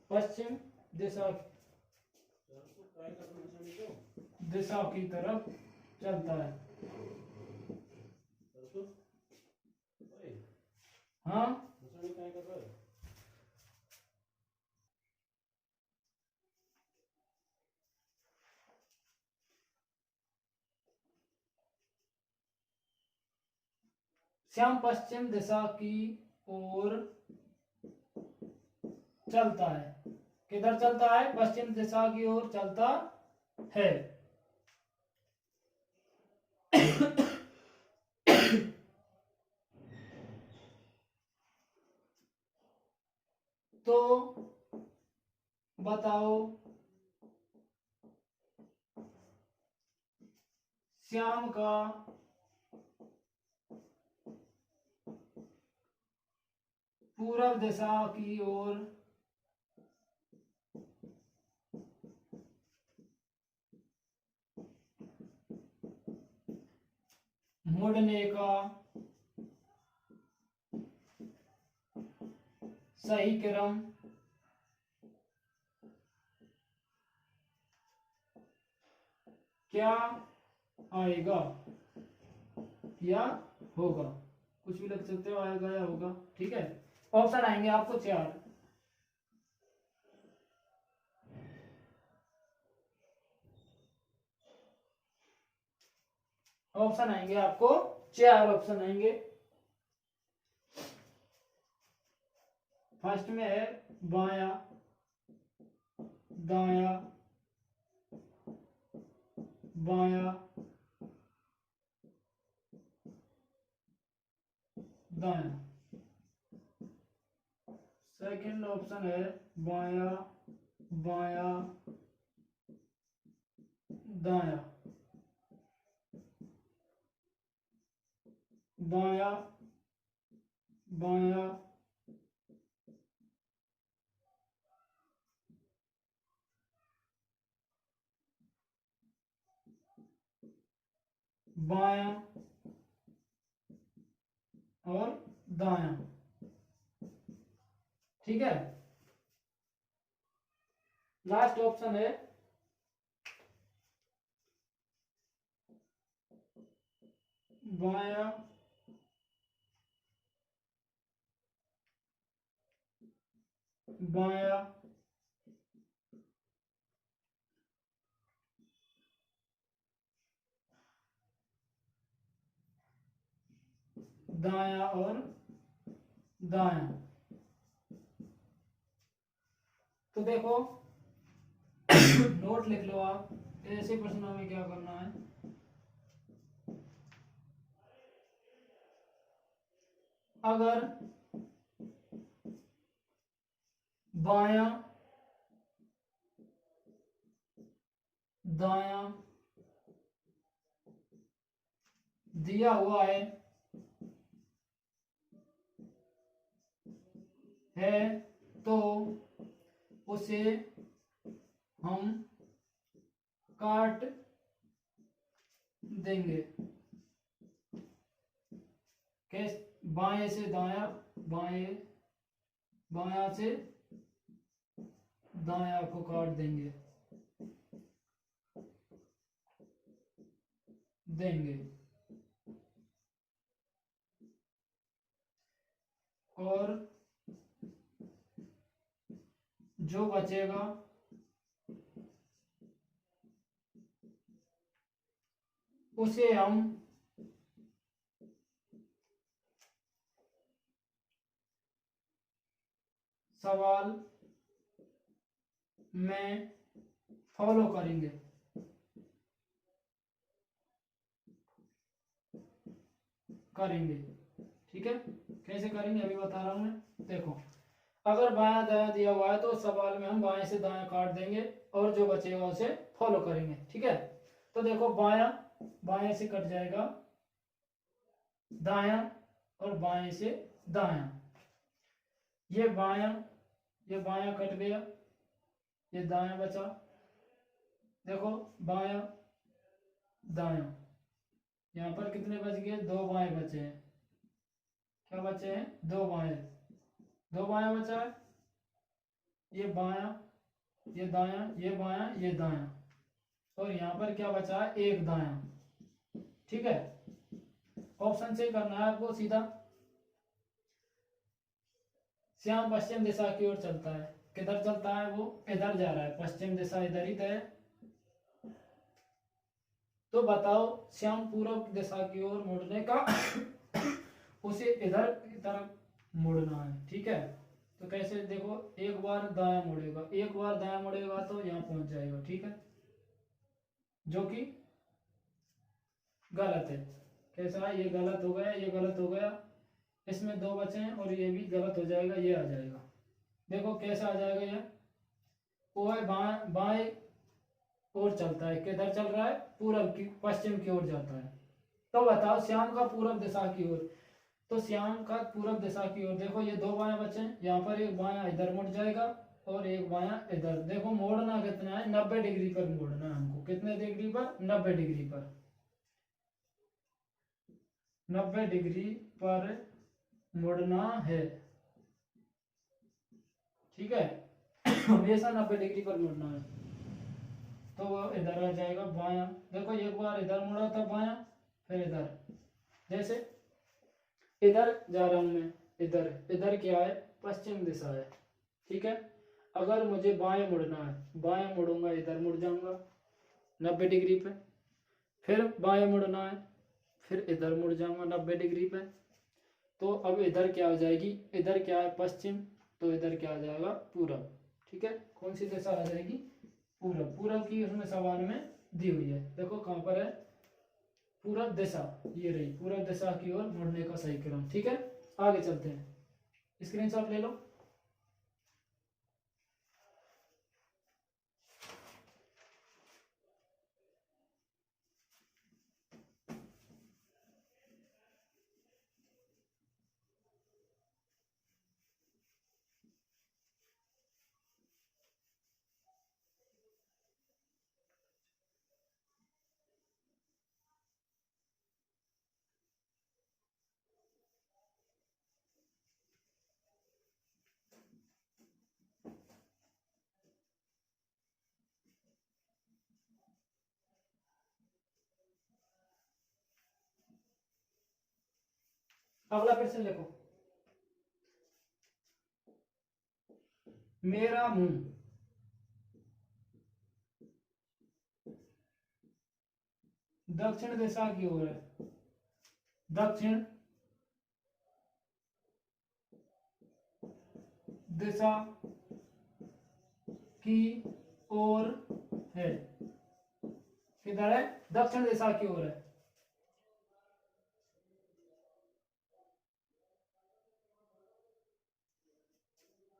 पश्चिम दिशा दिशा की तरफ चलता है। हाँ, श्याम पश्चिम दिशा की ओर चलता है। किधर चलता है? पश्चिम दिशा की ओर चलता है। तो बताओ, श्याम का पूर्व दिशा की ओर मुड़ने का सही क्रम क्या आएगा या होगा? कुछ भी लग सकते हो, आएगा या होगा, ठीक है। ऑप्शन आएंगे आपको 4। ऑप्शन आएंगे आपको 4 ऑप्शन आएंगे। फर्स्ट में है बाया, दाया, बाया, दाया। सेकंड ऑप्शन है बाया, बाया, दाया, बाया, बाया, बाया, और दायां। ठीक है, लास्ट ऑप्शन है बायां बायां दायां और दायां। तो देखो नोट लिख लो आप, ऐसे प्रश्नों में क्या करना है। अगर बायां दायां दिया हुआ है तो उसे हम काट देंगे। कैसे? बाएं से दायां, बायां से दायां को काट देंगे और जो बचेगा उसे हम सवाल में फॉलो करेंगे। ठीक है, कैसे करेंगे अभी बता रहा हूं मैं। देखो, अगर बायां दायां दिया हुआ है तो सवाल में हम बाएं से दायां काट देंगे और जो बचेगा उसे फॉलो करेंगे। ठीक है, तो देखो बायां बाएं से कट जाएगा दायां और बाएं से दायां। ये बायां कट गया, ये दायां बचा। देखो बायां दायां, यहाँ पर कितने बच गए? दो बाएं बचे हैं। क्या बचे हैं? दो बायां बचा है। ये बायां, ये दायां, ये बायां, ये दायां, और यहाँ पर क्या बचा है? एक दायां। ठीक है, ऑप्शन से करना है आपको सीधा। श्याम पश्चिम दिशा की ओर चलता है, किधर चलता है? वो इधर जा रहा है, पश्चिम दिशा इधर ही है। तो बताओ श्याम पूर्व दिशा की ओर मुड़ने का उसे इधर की तरफ मुड़ना है। ठीक है, तो कैसे? देखो एक बार दायां मुड़ेगा तो यहाँ पहुंच जाएगा। ठीक है, जो कि गलत है। कैसा? ये गलत हो गया, ये गलत हो गया, इसमें दो बचे हैं और ये भी गलत हो जाएगा, ये आ जाएगा। देखो कैसा आ जाएगा ये? वो है बाएं ओर चलता है, किधर चल रहा है? पूरब की, पश्चिम की ओर जाता है। तो बताओ श्याम का पूरब दिशा की ओर, तो श्याम का पूरब दिशा की ओर देखो ये दो बायां बचे हैं, यहाँ पर एक बायां इधर मुड़ जाएगा और एक बायां इधर। देखो मोड़ना कितना है? 90 डिग्री पर मोड़ना है हमको। कितने डिग्री पर? 90 डिग्री पर। 90 डिग्री पर मुड़ना है। ठीक है, हमेशा 90 डिग्री पर मुड़ना है। तो वो इधर आ जाएगा बायां। देखो एक बार इधर मुड़ा था बायां, फिर इधर। जैसे इधर जा रहा हूं मैं, इधर क्या है? पश्चिम दिशा है। ठीक है, अगर मुझे बाएं मुड़ना है, बाएं मुड़ूंगा, इधर मुड़ जाऊंगा 90 डिग्री पे। फिर बाएं मुड़ना है, फिर इधर मुड़ जाऊंगा 90 डिग्री पे। तो अब इधर क्या हो जाएगी? इधर क्या है? पश्चिम, तो इधर क्या आ जाएगा? पूरब। ठीक है, कौन सी दिशा आ जाएगी? पूरब। पूरब की उसमें सवाल में दी हुई है, देखो कहां पर है? पूरब दिशा, ये रही पूरब दिशा की ओर मुड़ने का सही क्रम। ठीक है, आगे चलते हैं, स्क्रीनशॉट ले लो। अगला प्रश्न देखो, मेरा मुंह दक्षिण दिशा की ओर है, दक्षिण दिशा की ओर है। किधर है? दक्षिण दिशा की ओर है।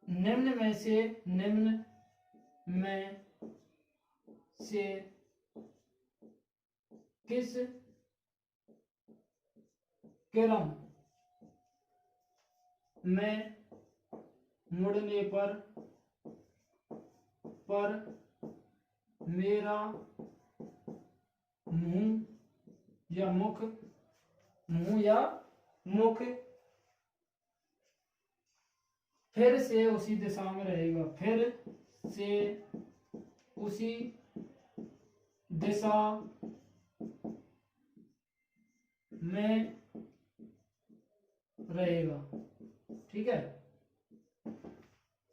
निम्न में से किस क्रम में मुड़ने पर मेरा मुंह या मुख फिर से उसी दिशा में रहेगा, फिर से उसी दिशा में रहेगा। ठीक है,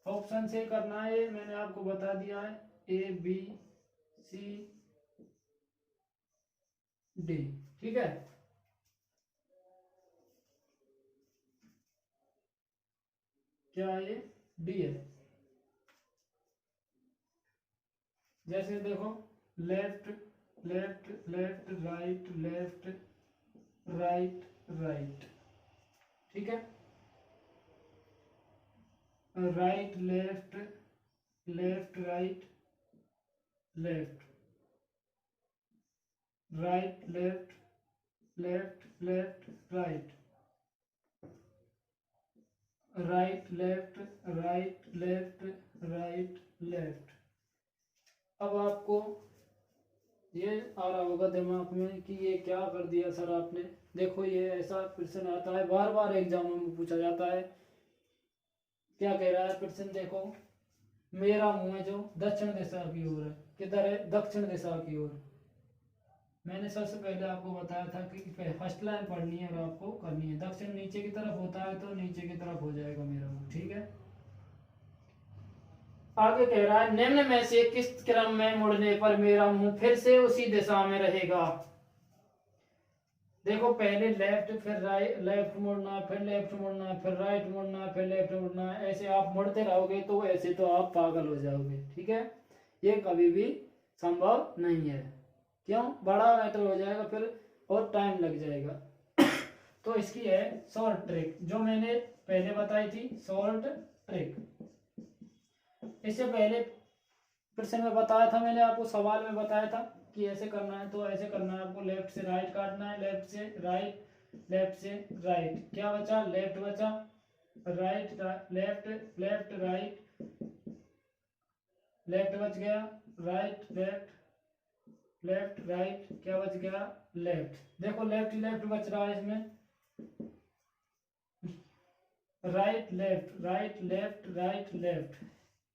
ऑप्शन से करना है, मैंने आपको बता दिया है, ए बी सी डी। ठीक है, क्या ये डी है? जैसे देखो, left left left right left right right. ठीक है, right left left right left right left left left right right left right left right left. अब आपको ये आ रहा होगा दिमाग में कि ये क्या कर दिया सर आपने। देखो, ये ऐसा प्रश्न आता है, बार बार एग्जामों में पूछा जाता है। क्या कह रहा है प्रश्न? देखो, मेरा मुंह है जो दक्षिण दिशा की ओर है। किधर है? दक्षिण दिशा की ओर। मैंने सबसे पहले आपको बताया था कि फर्स्ट लाइन पढ़नी है और आपको करनी है। दक्षिण नीचे की तरफ होता है तो नीचे की तरफ हो जाएगा मेरा मुंह। ठीक है, आगे कह रहा है, निम्न में से किस क्रम में मुड़ने पर मेरा मुंह फिर से उसी दिशा में रहेगा। देखो, पहले लेफ्ट, फिर राइट, लेफ्ट मुड़ना, फिर लेफ्ट मुड़ना, फिर राइट मुड़ना, फिर लेफ्ट मुड़ना। ऐसे आप मुड़ते रहोगे तो ऐसे तो आप पागल हो जाओगे। ठीक है, ये कभी भी संभव नहीं है। क्यों? बड़ा मैटर हो जाएगा फिर और टाइम लग जाएगा। तो इसकी है शॉर्ट ट्रिक, जो मैंने पहले बताई थी, शॉर्ट ट्रिक। इससे पहले प्रश्न में बताया था मैंने आपको, सवाल में बताया था कि ऐसे करना है तो ऐसे करना है आपको। लेफ्ट से राइट काटना है, लेफ्ट से राइट, लेफ्ट से राइट। क्या बचा? लेफ्ट बचा, right left left right, left बच गया, राइट लेफ्ट लेफ्ट राइट, क्या बच गया? लेफ्ट। देखो, लेफ्ट लेफ्ट बच रहा है इसमें, राइट लेफ्ट राइट लेफ्ट,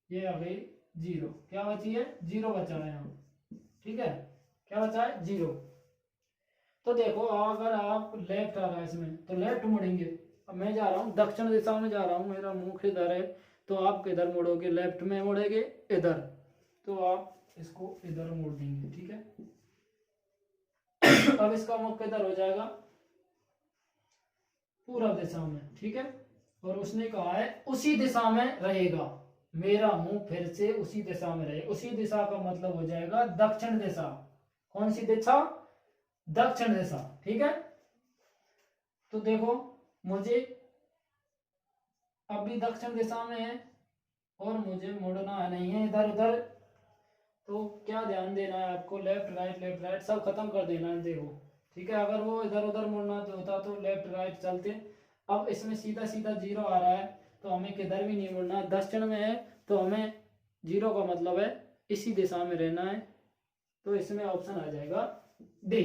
ये आ गई जीरो। क्या बची है? जीरो बचा है यहाँ। ठीक है, क्या बचा है? जीरो। तो देखो, अगर आप लेफ्ट आ रहा है इसमें तो लेफ्ट मुड़ेंगे। अब मैं जा रहा हूँ दक्षिण दिशा में जा रहा हूँ, मेरा मुंह किधर है तो आप किधर मुड़ोगे? लेफ्ट में मुड़ेंगे, इधर। तो आप इसको इधर मोड़ देंगे। ठीक है, अब इसका मुख किधर हो जाएगा? पूर्व दिशा में। ठीक है, और उसने कहा है उसी दिशा में रहेगा, मेरा मुंह फिर से उसी दिशा में रहे। उसी दिशा का मतलब हो जाएगा दक्षिण दिशा। कौन सी दिशा? दक्षिण दिशा। ठीक है, तो देखो, मुझे अभी दक्षिण दिशा में है और मुझे मुड़ना नहीं है इधर उधर। तो क्या ध्यान देना है आपको? लेफ्ट राइट सब खत्म कर देना है। देखो, ठीक है, अगर वो इधर उधर मुड़ना तो होता तो लेफ्ट राइट चलते। अब इसमें सीधा सीधा जीरो आ रहा है तो हमें किधर भी नहीं मुड़ना। दक्षिण में है तो हमें जीरो का मतलब है इसी दिशा में रहना है। तो इसमें ऑप्शन आ जाएगा डी।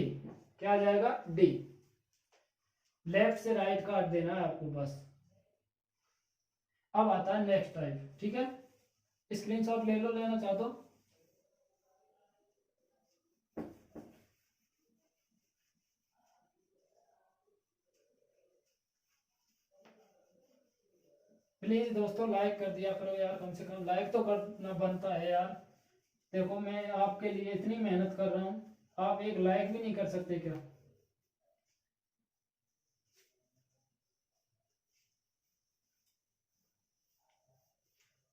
क्या आ जाएगा? डी। लेफ्ट से राइट काट देना है आपको बस। अब आता है नेक्स्ट टाइप। ठीक है, स्क्रीनशॉट ले लो, लेना चाहो तो। प्लीज दोस्तों लाइक कर दिया करो यार, कम से कम लाइक तो करना बनता है यार। देखो मैं आपके लिए इतनी मेहनत कर रहा हूँ, आप एक लाइक भी नहीं कर सकते क्या?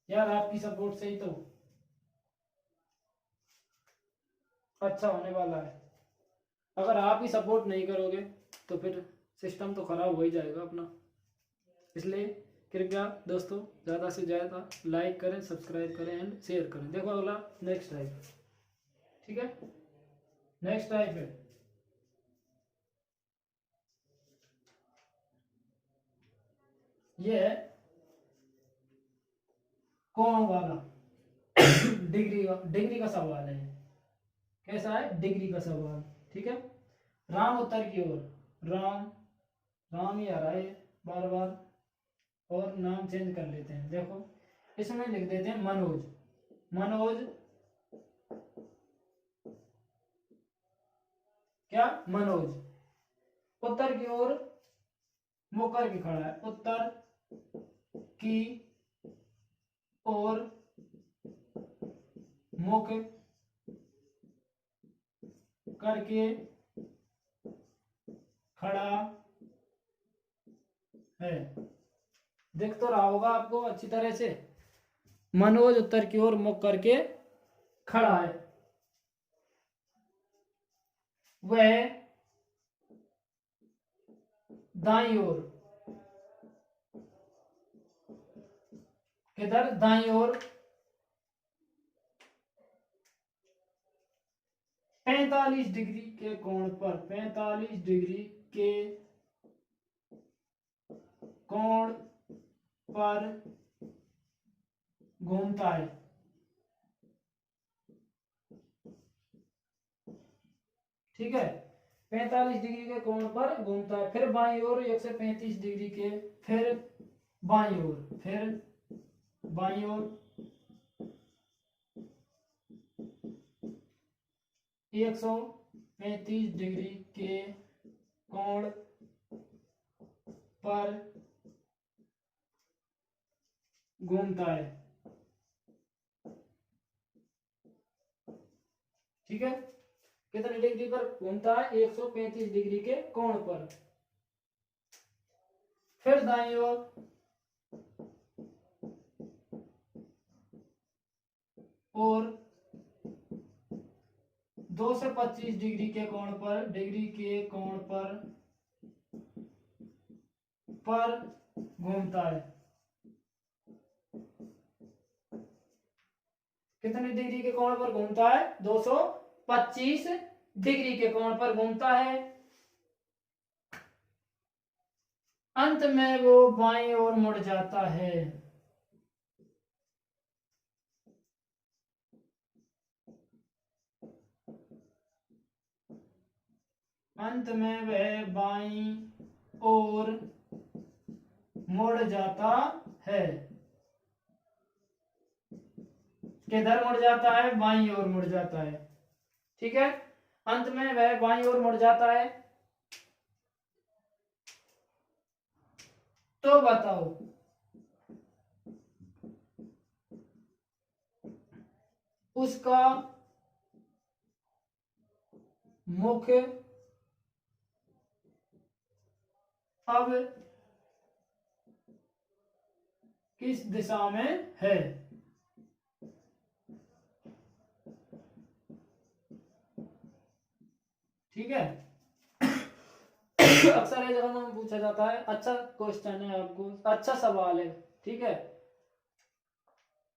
यार आपकी सपोर्ट से ही तो अच्छा होने वाला है। अगर आप ही सपोर्ट नहीं करोगे तो फिर सिस्टम तो खराब हो ही जाएगा अपना। इसलिए कृपया दोस्तों ज़्यादा से ज़्यादा लाइक करें, सब्सक्राइब करें एंड शेयर करें। देखो अगला नेक्स्ट टाइप, ठीक है, नेक्स्ट टाइप है ये है कौन वाला डिग्री का सवाल है। कैसा है? डिग्री का सवाल, ठीक है। राम उत्तर की ओर, राम, राम ही आ रहा है बार बार, और नाम चेंज कर लेते हैं। देखो इसमें लिख देते हैं मनोज, मनोज क्या? मनोज। उत्तर की ओर मुंह करके खड़ा है, उत्तर की ओर मुख करके खड़ा है। दिख तो रहा होगा आपको अच्छी तरह से। मनोज उत्तर की ओर मुख करके खड़ा है, वह दाईं ओर, किधर? दाईं ओर 45 डिग्री के कोण पर, 45 डिग्री के कोण पर घूमता है। ठीक है, 45 डिग्री के कोण पर घूमता है। फिर बाईं ओर 135 डिग्री के, फिर बाईं ओर, फिर बाईं ओर 135 डिग्री के कोण पर घूमता है। ठीक है, कितने डिग्री पर घूमता है? 135 डिग्री के कोण पर। फिर दाईं ओर और 2 से 25 डिग्री के कोण पर, डिग्री के कोण पर घूमता है। कितने डिग्री के कोण पर घूमता है? 225 डिग्री के कोण पर घूमता है। अंत में वो बाईं ओर मुड़ जाता है। अंत में वह बाईं ओर मुड़ जाता है। किधर मुड़ जाता है? बाईं ओर मुड़ जाता है। ठीक है, अंत में वह बाईं ओर मुड़ जाता है। तो बताओ उसका मुख अब किस दिशा में है? ठीक है, अक्सर ये जगह में पूछा जाता है। अच्छा क्वेश्चन है, आपको अच्छा सवाल है। ठीक है,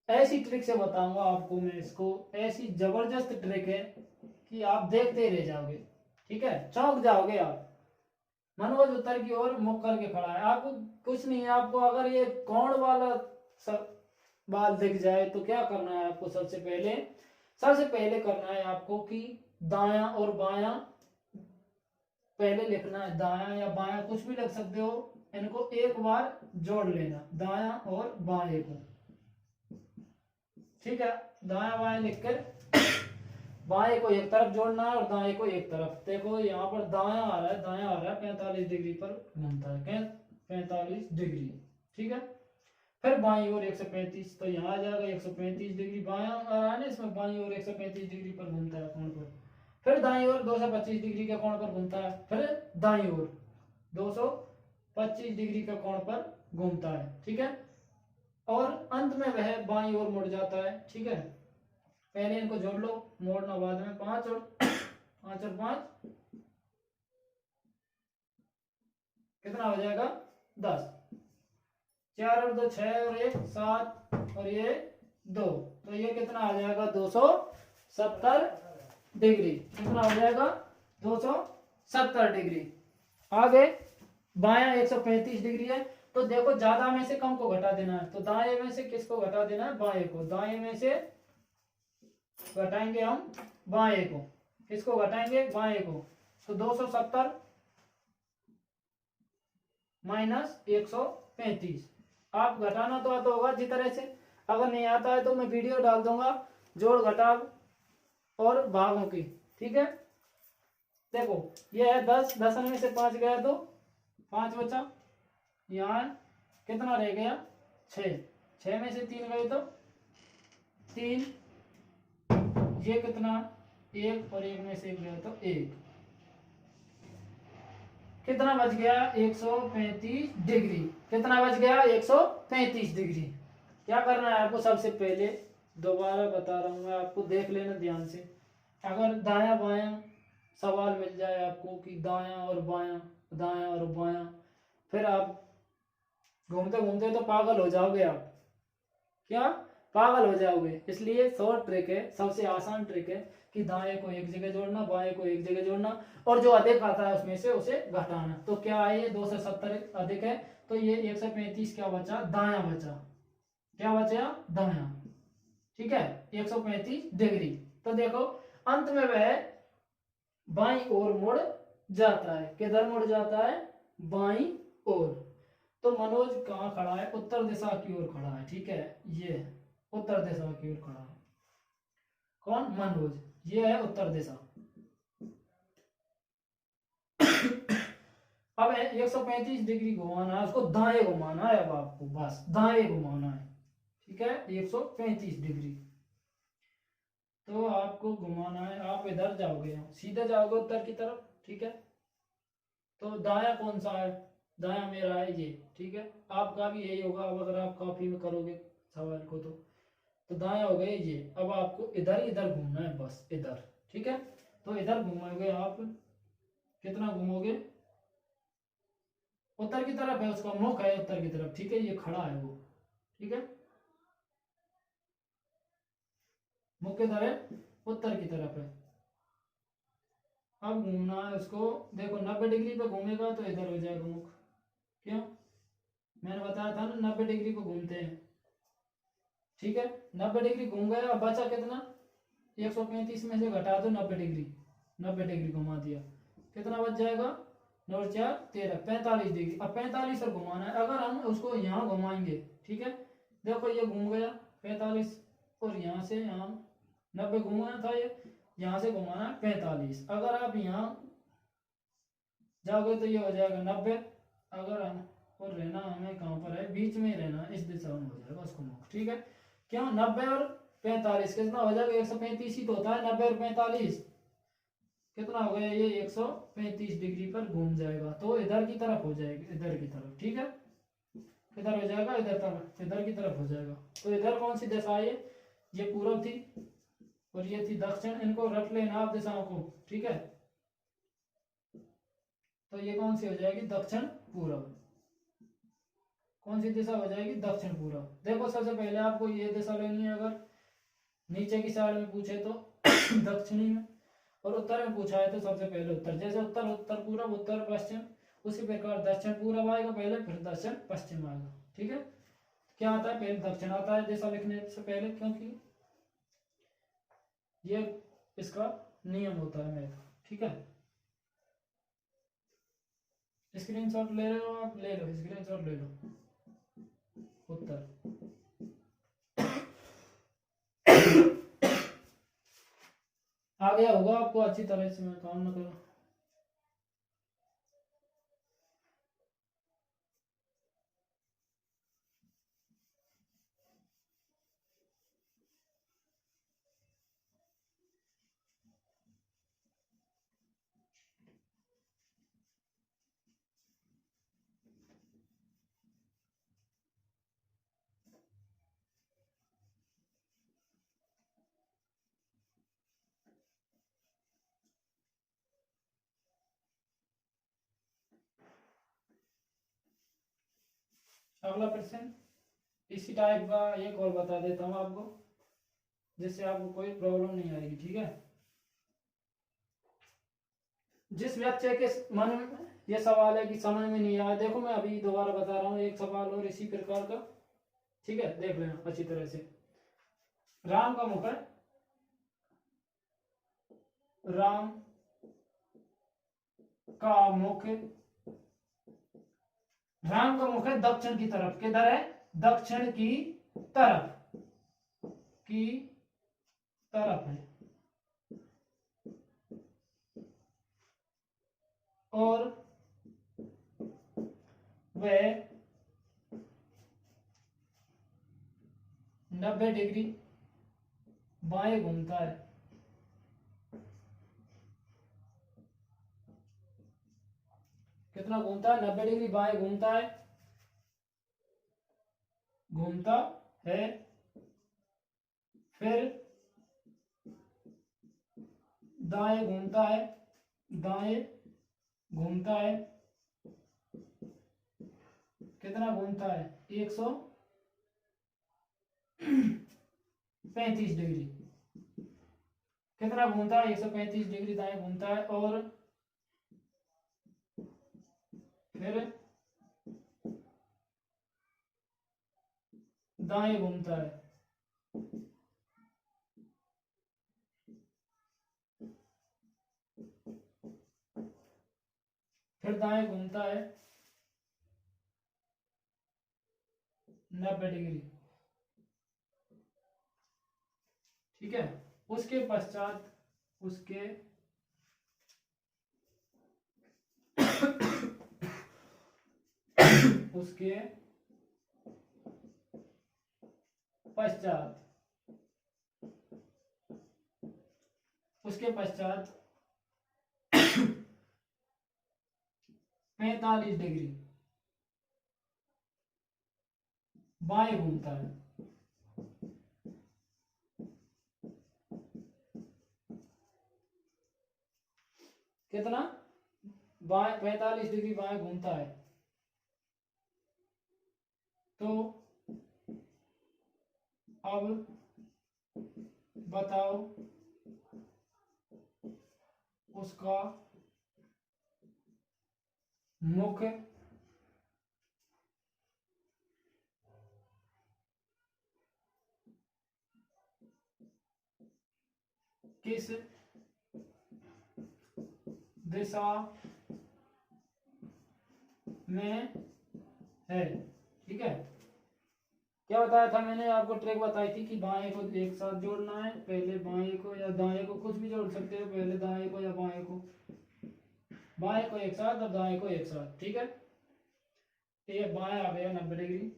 ऐसी ट्रिक से बताऊंगा आपको मैं इसको, ऐसी जबरदस्त ट्रिक है कि आप देखते रह जाओगे। ठीक है, चौंक जाओगे आप। मनोज उत्तर की ओर मुख करके खड़ा है, आपको कुछ नहीं है। आपको अगर ये कौन वाला बाल दिख जाए तो क्या करना है आपको? सबसे पहले करना है आपको कि दायां और बायां पहले लिखना है। दायां या बायां कुछ भी लिख सकते हो, इनको एक बार जोड़ लेना, दायां और बाएं को। ठीक है, दायां बाएं लिखकर बाएं को एक तरफ जोड़ना है और दाएं को एक तरफ। देखो यहाँ पर दायां आ रहा है, दायां आ रहा है, 45 डिग्री पर घूमता है। क्या? 45 डिग्री। ठीक है, फिर बाईं ओर 135, तो यहाँ आ जाएगा 135 डिग्री, बायां आ रहा है ना इसमें, बाईं ओर 135 डिग्री पर घूमता है कोण पर। फिर दाईं ओर 225 डिग्री के कोण पर घूमता है, फिर दाईं ओर 225 डिग्री के कोण पर घूमता है, ठीक है। और अंत में वह बाईं ओर मुड़ जाता है, ठीक है। पहले इनको जोड़ लो, मोड़ना बाद में, 5 और 5 कितना हो जाएगा 10, 4 और 2 6 और 1 7 और ये 2, तो ये कितना आ जाएगा 270 डिग्री, कितना हो जाएगा 270 डिग्री। आगे बायां 135 डिग्री है, तो देखो ज्यादा में से कम को घटा देना है, तो दाएं में से किसको घटा देना है, बाएं को। दाएं में से घटाएंगे हम बाएं को, किसको घटाएंगे, बाएं को। तो 270 माइनस 135, आप घटाना तो आता होगा जिस तरह से, अगर नहीं आता है तो मैं वीडियो डाल दूंगा जोड़ घटाव और भागों की, ठीक है। देखो ये है 10, 10 में से 5 गया तो 5 बचा, यहाँ कितना रह गया 6, 6 में से 3 गए तो 3, ये कितना 1 और 1 में से 1 गया तो 1, कितना बच गया 135 डिग्री, कितना बच गया 135 डिग्री। क्या करना है आपको, सबसे पहले दोबारा बता रहा हूं मैं आपको, देख लेना ध्यान से। अगर दायां बायां सवाल मिल जाए आपको कि दायां और बायां, दायां और बायां, फिर आप घूमते घूमते तो पागल हो जाओगे आप, क्या पागल हो जाओगे। इसलिए शॉर्ट ट्रिक है, सबसे आसान ट्रिक है कि दाएं को एक जगह जोड़ना, बाएं को एक जगह जोड़ना, और जो अधिक आता है उसमें से उसे घटाना। तो क्या है ये 270 अधिक है, तो ये 135 क्या बचा, दायां बचा, क्या बचा दायां, ठीक है 135 डिग्री। तो देखो अंत में वह बाईं ओर मुड़ जाता है, किधर मुड़ जाता है, बाईं ओर। तो मनोज कहाँ खड़ा है, उत्तर दिशा की ओर खड़ा है, ठीक है, ये उत्तर दिशा की ओर खड़ा है, कौन, मनोज, ये है उत्तर दिशा। अब 135 डिग्री घुमाना है उसको, दाएं घुमाना है, अब आपको बस दाएं घुमाना है, ठीक है 135 डिग्री। तो आपको घुमाना है, आप इधर जाओगे, सीधे जाओगे उत्तर की तरफ, ठीक है। तो दाया कौन सा है, दाया मेरा है ये, ठीक है। आपका भी यही होगा, अब अगर आप कॉपी में करोगे सवाल को तो दाया हो गए ये। अब आपको इधर इधर घूमना है, बस इधर, ठीक है। तो इधर घूमोगे आप, कितना घूमोगे, उत्तर की तरफ है, उसका मुख है उत्तर की तरफ, ठीक है, ये खड़ा है वो, ठीक है, मुख किधर है, उत्तर की तरफ है। अब घूमना है उसको, देखो 90 डिग्री पे घूमेगा तो इधर हो जाएगा मुख, क्यों, मैंने बताया था ना 90 डिग्री को घूमते हैं, ठीक है। 90 डिग्री घूम गया, अब बचा कितना, 135 में से घटा दो 90 डिग्री, 90 डिग्री घुमा दिया, कितना बच जाएगा, 9 4 13, 45 डिग्री। अब 45 और घुमाना है, अगर हम उसको यहाँ घुमाएंगे, ठीक है, देखो ये घूम गया 45, और यहाँ से यहाँ 90 घुमाना था, ये यहाँ से घुमाना है 45। अगर आप यहाँ जाओगे तो ये हो जाएगा 90, अगर हम, और रहना हमें कहाँ पर है, बीच में ही रहना, इस दिशा में हो जाएगा उसको मुख, ठीक है। क्यों, 90 और 45 कितना हो जाएगा, 135 ही तो होता है, 90 और 45 कितना हो गया, ये 135 डिग्री पर घूम जाएगा, तो इधर की तरफ हो जाएगा, इधर की तरफ, ठीक है, किधर हो जाएगा, इधर तरफ, इधर की तरफ हो जाएगा। तो इधर कौन सी दिशा है, ये पूर्व थी और ये थी दक्षिण, इनको रट लेना आप दिशाओं को, ठीक है। तो ये कौन सी हो जाएगी, दक्षिण पूर्व, कौन सी दिशा हो जाएगी, दक्षिण पूर्व। देखो सबसे पहले आपको ये दिशा लेनी है, अगर नीचे की साइड में पूछे तो दक्षिणी में, और उत्तर में पूछा है तो सबसे पहले उत्तर, जैसे उत्तर उत्तर पूर्व उत्तर पश्चिम, उसी प्रकार दक्षिण पूर्व आएगा पहले, फिर दक्षिण पश्चिम आएगा, ठीक है। क्या आता है, पहले दक्षिण आता है दिशा लिखने से पहले, क्योंकि ये इसका नियम होता है मैथ, ठीक है। स्क्रीनशॉट ले लो आप, ले लो स्क्रीनशॉट ले लो, उत्तर आ गया होगा आपको अच्छी तरह से, मैं काम न करूं। अगला प्रश्न इसी टाइप का एक और बता देता हूँ आपको, जिससे आपको कोई प्रॉब्लम नहीं आएगी। ठीक है, जिस बच्चे के मन में ये सवाल है कि समझ में नहीं आया, देखो मैं अभी दोबारा बता रहा हूँ एक सवाल और इसी प्रकार का। ठीक है, देख लेना अच्छी तरह से। राम का मुख है, राम का मुख, राम का मुख है दक्षिण की तरफ। किधर है? दक्षिण की तरफ, की तरफ है। और वह 90 डिग्री बाएं घूमता है। कितना घूमता है? 90 डिग्री बाएं घूमता है, घूमता है। फिर दाएं घूमता है, दाएं घूमता है। कितना घूमता है? 135 डिग्री। कितना घूमता है? 135 डिग्री दाएं घूमता है। और फिर दाएं घूमता है। फिर दाएं घूमता है 90 डिग्री। ठीक है, उसके पश्चात उसके उसके पश्चात उसके पश्चात 45 डिग्री बाएं घूमता है। कितना? बाएं 45 डिग्री बाएं घूमता है। तो अब बताओ उसका मुख किस दिशा में है। ठीक है, क्या बताया था मैंने आपको? ट्रिक बताई थी कि बाएं को एक साथ जोड़ना है, पहले बाएं को या दाएं को, कुछ भी जोड़ सकते हो, पहले दाएं को या बाएं को, बाएं को एक साथ और दाएं को एक साथ। ठीक है, तो ये बाएं आ गया 90 डिग्री।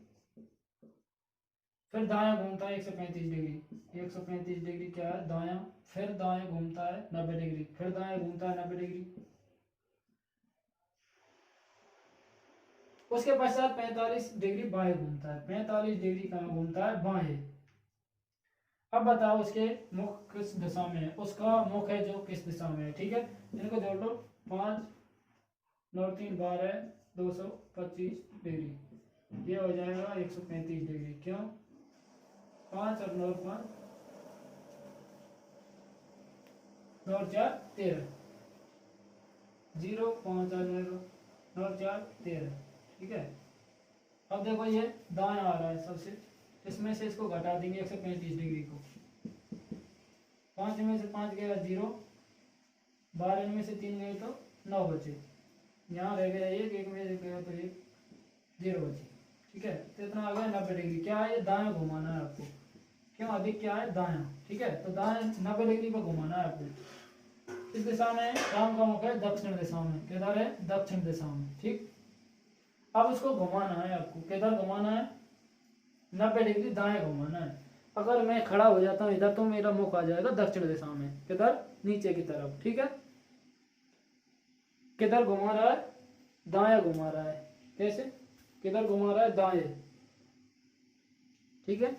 फिर दायां घूमता है 135 डिग्री। 135 डिग्री क्या है? दायां। फिर दाएं घूमता है 90 डिग्री। फिर दाएं घूमता है 90 डिग्री। उसके पश्चात 45 डिग्री बाएं घूमता है। 45 डिग्री कहाँ घूमता है? बाएं। अब बताओ उसके मुख किस दिशा में है? उसका मुख है जो किस दिशा में है। ठीक है, इनको जोड़ लो। 5 9 3 12 225 डिग्री, ये हो जाएगा 135 डिग्री। क्यों? 5 और 9 5 9 4 13, 0 5 और 9 4 13। ठीक है, अब देखो ये दाएं आ रहा है सबसे, इसमें से इसको घटा देंगे 135 डिग्री को। 5 में से 5 गया 0, 12 में से 3 गए तो 9 बचे। यहाँ रह गया 1, 1 में से गया तो 1, 0 बचे। ठीक है, तो इतना आ गया 90 डिग्री। क्या है? ये दाएं घुमाना है आपको। क्यों? अधिक क्या है? दायां। ठीक है, तो दाएं 90 डिग्री पर घुमाना है आपको। इस दिशा में राम का मुख है दक्षिण दिशा में। किधर है? दक्षिण दिशा में। ठीक, अब इसको घुमाना है आपको। किधर घुमाना है? 90 डिग्री दाएं घुमाना है। अगर मैं खड़ा हो जाता हूँ इधर तो मेरा मुख आ जाएगा दक्षिण दिशा में। किधर? नीचे की तरफ। ठीक है, किधर घुमा रहा है? दाएं घुमा रहा है। कैसे? किधर घुमा रहा है? दाएं। ठीक है,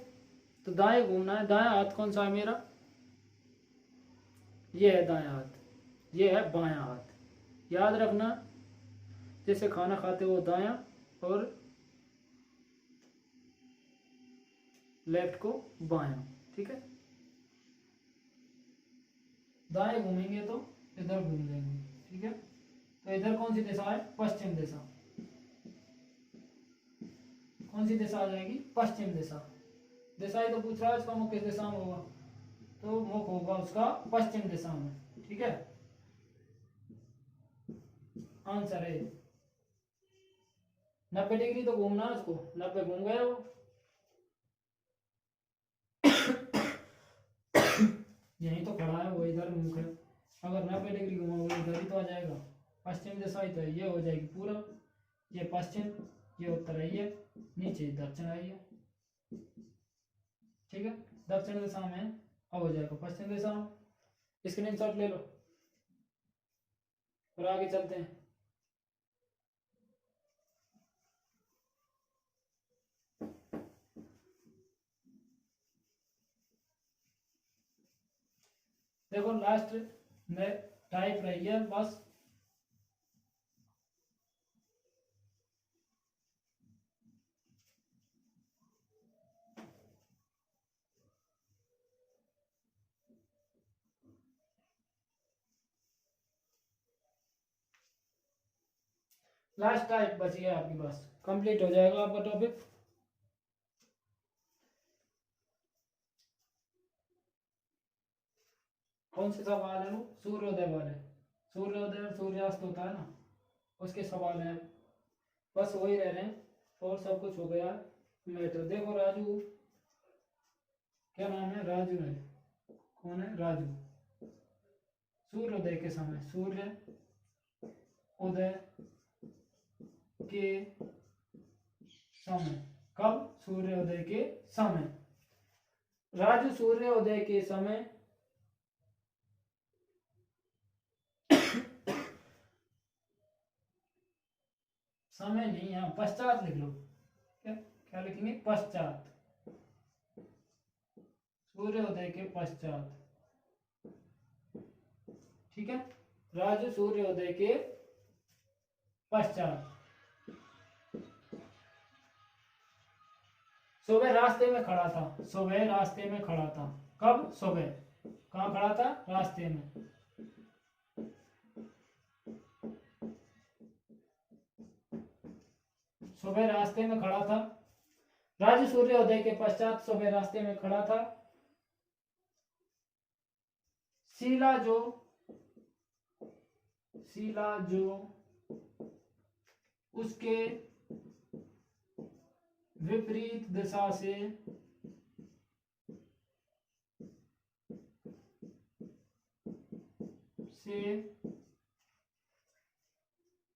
तो दाएं घूमना है। दायां हाथ कौन सा है मेरा? ये है दायां हाथ, ये है बायां हाथ। याद रखना, जैसे खाना खाते हो दायां और लेफ्ट को बायां, ठीक है। दाएं घूमेंगे तो इधर घूम जाएंगे, ठीक है। तो इधर कौन सी दिशा है? पश्चिम दिशा। कौन सी दिशा आ जाएगी? पश्चिम दिशा। दिशा ही तो पूछ रहा है, इसका मुख किस दिशा में होगा, तो मुख होगा उसका पश्चिम दिशा में, ठीक है। आंसर है 90 डिग्री तो घूमना है उसको, 90 घूम गए वो। यहीं तो खड़ा है वो, इधर मुख है, अगर 90 डिग्री घुमाओगे इधर ही तो आ जाएगा। पश्चिम दिशा ही तो है, ये हो जाएगी पूरब, ये पश्चिम, ये उत्तर है, ये नीचे दक्षिण है ये, ठीक है। दक्षिण दिशा में अब हो जाएगा पश्चिम दिशा में। स्क्रीनशॉट ले लो और आगे चलते हैं। देखो लास्ट में टाइप रही है बस, लास्ट टाइप बची है आपकी, बस कंप्लीट हो जाएगा आपका टॉपिक। कौन से सवाल है वो? सूर्योदय वाले, सूर्योदय और सूर्यास्त होता है ना, उसके सवाल हैं, बस वही रह रहे हैं और सब कुछ हो गया मैटर। देखो राजू, क्या नाम है? राजू है। कौन है? राजू। सूर्योदय के समय, सूर्य उदय के समय, कब? सूर्योदय के समय। राजू सूर्योदय के समय समय नहीं, यहाँ पश्चात लिख लो। क्या क्या लिखेंगे? पश्चात, सूर्योदय के पश्चात, ठीक है। राजू सूर्योदय के पश्चात सुबह रास्ते में खड़ा था, सुबह रास्ते में खड़ा था। कब? सुबह। कहाँ खड़ा था? रास्ते में। सुबह रास्ते में खड़ा था। राजू सूर्योदय के पश्चात सुबह रास्ते में खड़ा था। शीला जो उसके विपरीत दिशा से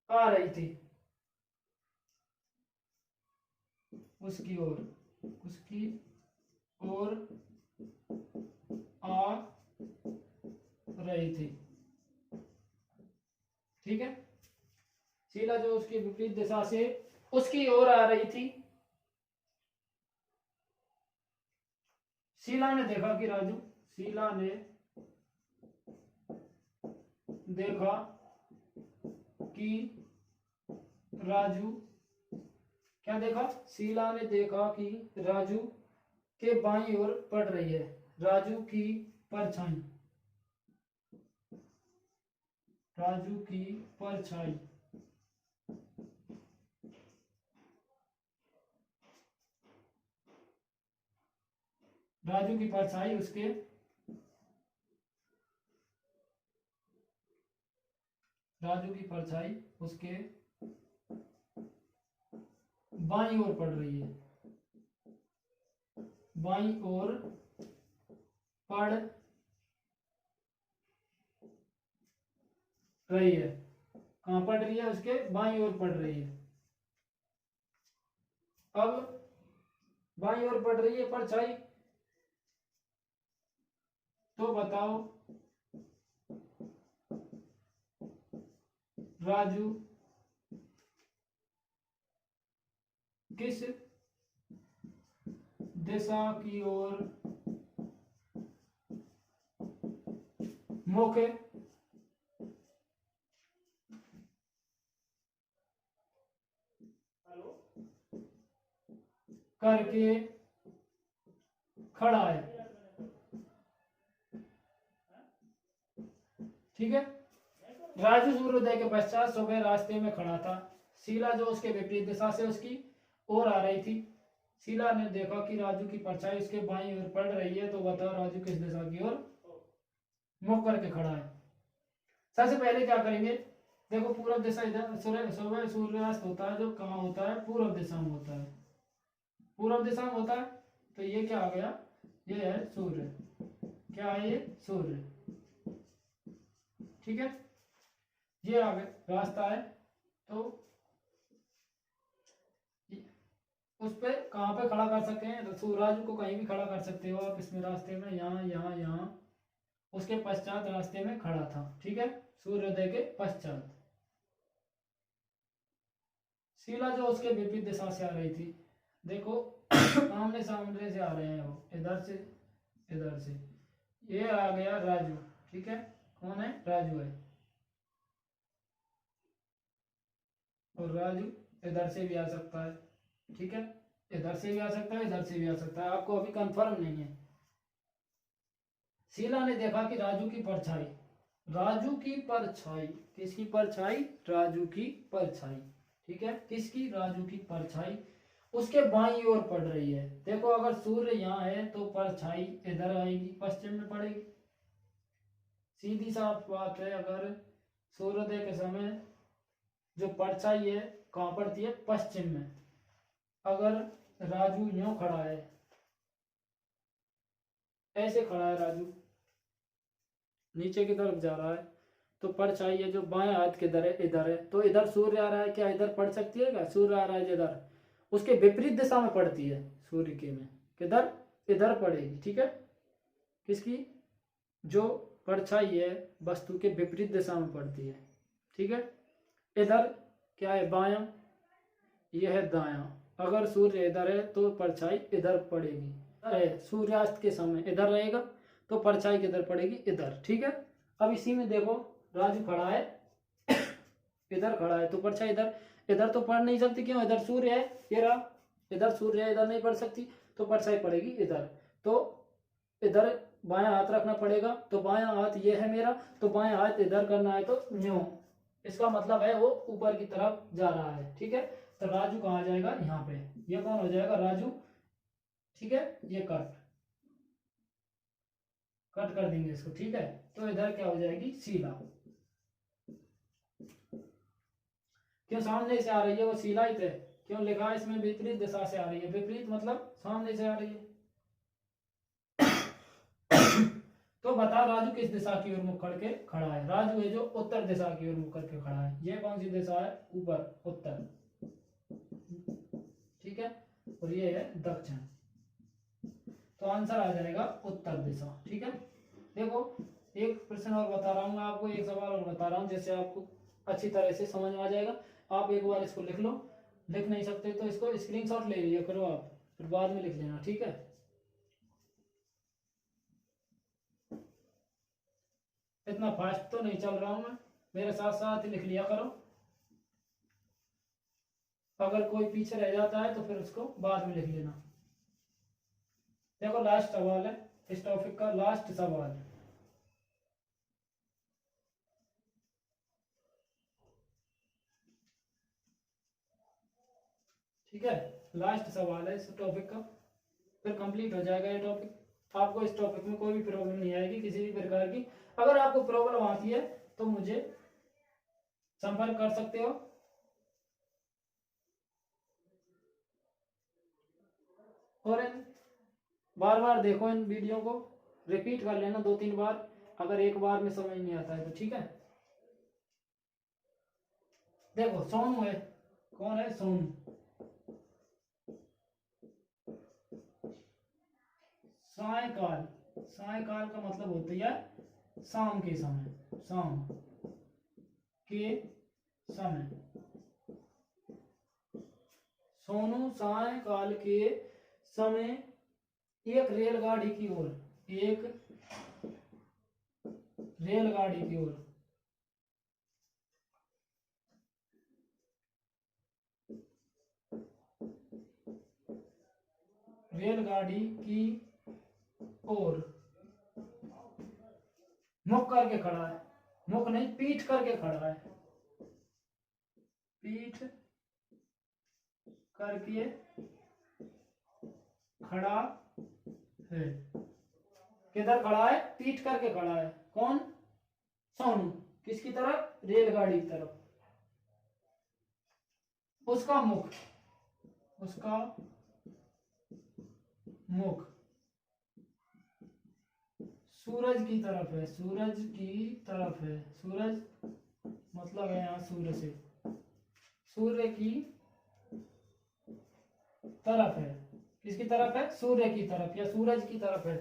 आ रही थी, उसकी ओर आ रही थी, ठीक है। शीला जो उसकी विपरीत दिशा से उसकी ओर आ रही थी। शीला ने देखा कि शीला ने देखा कि राजू, क्या देखा? शीला ने देखा कि राजू के बाईं ओर पड़ रही है राजू की परछाई, राजू की परछाई। राजू की परछाई उसके बाईं ओर पड़ रही है, बाईं ओर पड़ रही है। कहां पड़ रही है? उसके बाईं ओर पड़ रही है। अब बाईं ओर पड़ रही है परछाई, तो बताओ राजू किस दिशा की ओर मुख करके ठीक है। राजू सूर्योदय के पश्चात सुबह रास्ते में खड़ा था। शीला जो उसके विपरीत दिशा से उसकी ओर आ रही थी। शीला ने देखा कि राजू की परछाई उसके बाईं ओर पड़ रही है। तो बताओ राजू किस दिशा की ओर मुख करके खड़ा है। सबसे पहले क्या करेंगे, देखो पूर्व दिशा इधर सुबह सूर्यास्त होता है जो कहाँ होता है, पूर्व दिशा में होता है। पूर्व दिशा में होता है तो ये क्या आ गया, ये है सूर्य। क्या है ये, सूर्य। ठीक है, ये आगे रास्ता है तो उस पे कहाँ पे खड़ा कर सकते हैं, सूरज को कहीं भी खड़ा कर सकते हो आप इसमें रास्ते में, यहाँ यहाँ यहाँ। उसके पश्चात रास्ते में खड़ा था। ठीक है, सूर्योदय के पश्चात। शीला जो उसके विपरीत दिशा से आ रही थी, देखो आमने सामने से आ रहे हैं वो, इधर से इधर से। ये आ गया राजू। ठीक है, कौन है, राजू है। और राजू इधर से भी आ सकता है। ठीक है, इधर से भी आ सकता है, इधर से भी आ सकता है, आपको अभी कंफर्म नहीं है। शीला ने देखा कि राजू की परछाई, राजू की परछाई, किसकी परछाई, राजू की परछाई। ठीक है, किसकी, राजू की परछाई उसके बाईं ओर पड़ रही है। देखो अगर सूर्य यहाँ है तो परछाई इधर आएगी, पश्चिम में पड़ेगी। सीधी साफ बात है। अगर सूर्योदय के समय जो परछाई है कहाँ पड़ती है, पश्चिम में। अगर राजू यूं खड़ा है, ऐसे खड़ा है राजू, नीचे की तरफ जा रहा है, तो परछाई है जो बाएं हाथ के इधर है तो इधर सूर्य आ रहा है, क्या इधर पड़ सकती है क्या, सूर्य आ रहा है इधर, उसके विपरीत दिशा में पड़ती है सूर्य के में, किधर, इधर पड़ेगी। ठीक है, किसकी, जो परछाई है वस्तु के विपरीत दिशा में पड़ती है। ठीक है, इधर क्या है, बायां, यह है दायां। अगर सूर्य इधर है तो परछाई इधर पड़ेगी। सूर्यास्त के समय इधर रहेगा तो परछाई किधर पड़ेगी, इधर। ठीक है, अब इसी में देखो राजू खड़ा है इधर खड़ा है तो परछाई इधर, इधर तो पड़ नहीं सकती, क्यों, इधर सूर्य है, ये रहा, इधर सूर्य है, इधर नहीं पड़ सकती, तो परछाई पड़ेगी इधर। तो इधर बायां हाथ रखना पड़ेगा, तो बायां हाथ ये है मेरा, तो बायां हाथ इधर करना है तो न्यू, इसका मतलब है वो ऊपर की तरफ जा रहा है। ठीक है, तो राजू कहाँ जाएगा, यहाँ पे, ये कौन हो जाएगा, राजू। ठीक है, ये कट कट कर देंगे इसको। ठीक है, तो इधर क्या हो जाएगी, शीला। क्यों, सामने से आ रही है वो शीला ही थे, क्यों लिखा है इसमें विपरीत दिशा से आ रही है, विपरीत मतलब सामने से आ रही है। तो बता राजू किस दिशा की ओर मुख करके खड़ा है, राजू है जो उत्तर दिशा की ओर मुख करके खड़ा है। ये कौन सी दिशा है, ऊपर, उत्तर। ठीक है, और ये है दक्षिण, तो आंसर आ जाएगा उत्तर दिशा। ठीक है, देखो एक प्रश्न और बता रहा हूँ आपको, एक सवाल और बता रहा हूँ, जैसे आपको अच्छी तरह से समझ में आ जाएगा। आप एक बार इसको लिख लो, लिख नहीं सकते तो इसको स्क्रीनशॉट ले लिया करो आप, फिर बाद में लिख लेना। ठीक है, इतना फास्ट तो नहीं चल रहा हूं मैं, मेरे साथ साथ लिख लिया करो। अगर कोई पीछे रह जाता है तो फिर उसको बाद में लिख लेना। देखो लास्ट सवाल है, इस टॉपिक का लास्ट सवाल। ठीक है, लास्ट सवाल है इस टॉपिक का, फिर कंप्लीट हो जाएगा ये टॉपिक। आपको इस टॉपिक में कोई भी प्रॉब्लम नहीं आएगी किसी भी प्रकार की। अगर आपको प्रॉब्लम आती है तो मुझे संपर्क कर सकते हो। और बार बार देखो इन वीडियो को, रिपीट कर लेना 2-3 बार, अगर एक बार में समझ नहीं आता है तो। ठीक है, देखो सोनू है, कौन है, सोनू। सायकाल, सायकाल का मतलब होती है शाम के समय, शाम के समय। सोनू सायकाल के समय एक रेलगाड़ी की ओर, एक रेलगाड़ी की ओर रेलगाड़ी की ओर मुख करके खड़ा है, मुख नहीं, पीठ करके खड़ा है, पीठ करके खड़ा है। किधर खड़ा है? पीठ करके खड़ा है। कौन? सोनू। किसकी तरफ? रेलगाड़ी की तरफ। उसका मुख, उसका मुख सूरज की तरफ है, सूरज की तरफ है। सूरज मतलब है यहाँ सूर्य से, सूर्य की तरफ है। किसकी तरफ है? सूर्य की तरफ या सूरज की तरफ है,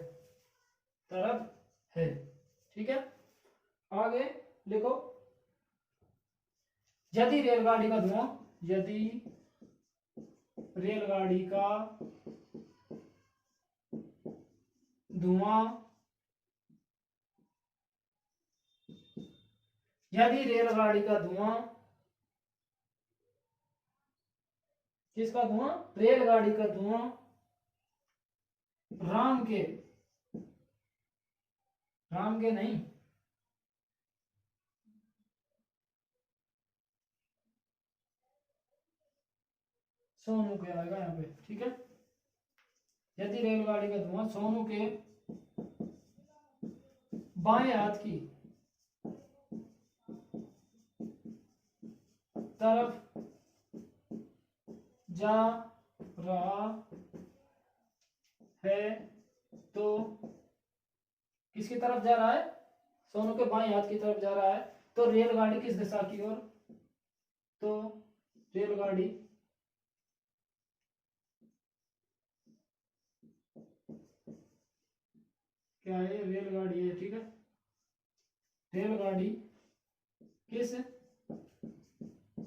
तरफ है। ठीक है, आगे लिखो। यदि रेलगाड़ी का धुआं, यदि रेलगाड़ी का धुआं, यदि रेलगाड़ी का धुआं, किसका धुआं? रेलगाड़ी का धुआं राम के नहीं, सोनू के आएगा यहाँ पे। ठीक है, यदि रेलगाड़ी का धुआं सोनू के बाएं हाथ की तरफ जा रहा है, तो किसकी तरफ जा रहा है? सोनू के बाएं हाथ की तरफ जा रहा है, तो रेलगाड़ी किस दिशा की ओर? तो रेलगाड़ी क्या है? रेलगाड़ी है। ठीक है, रेलगाड़ी किस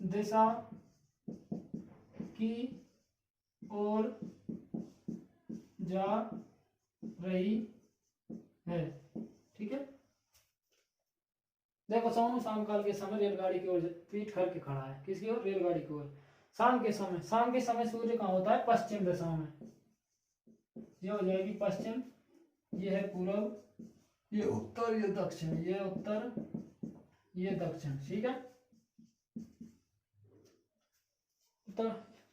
दिशा की ओर जा रही है। ठीक है, देखो सोनू शाम काल के समय रेलगाड़ी की ओर पीठ करके खड़ा है। किसकी ओर? रेलगाड़ी की ओर। शाम के समय सूर्य कहाँ होता है? पश्चिम दिशा में। ये हो जाएगी पश्चिम, ये है पूर्व, ये उत्तर, ये दक्षिण, ये उत्तर, ये दक्षिण। ठीक है, उत्तर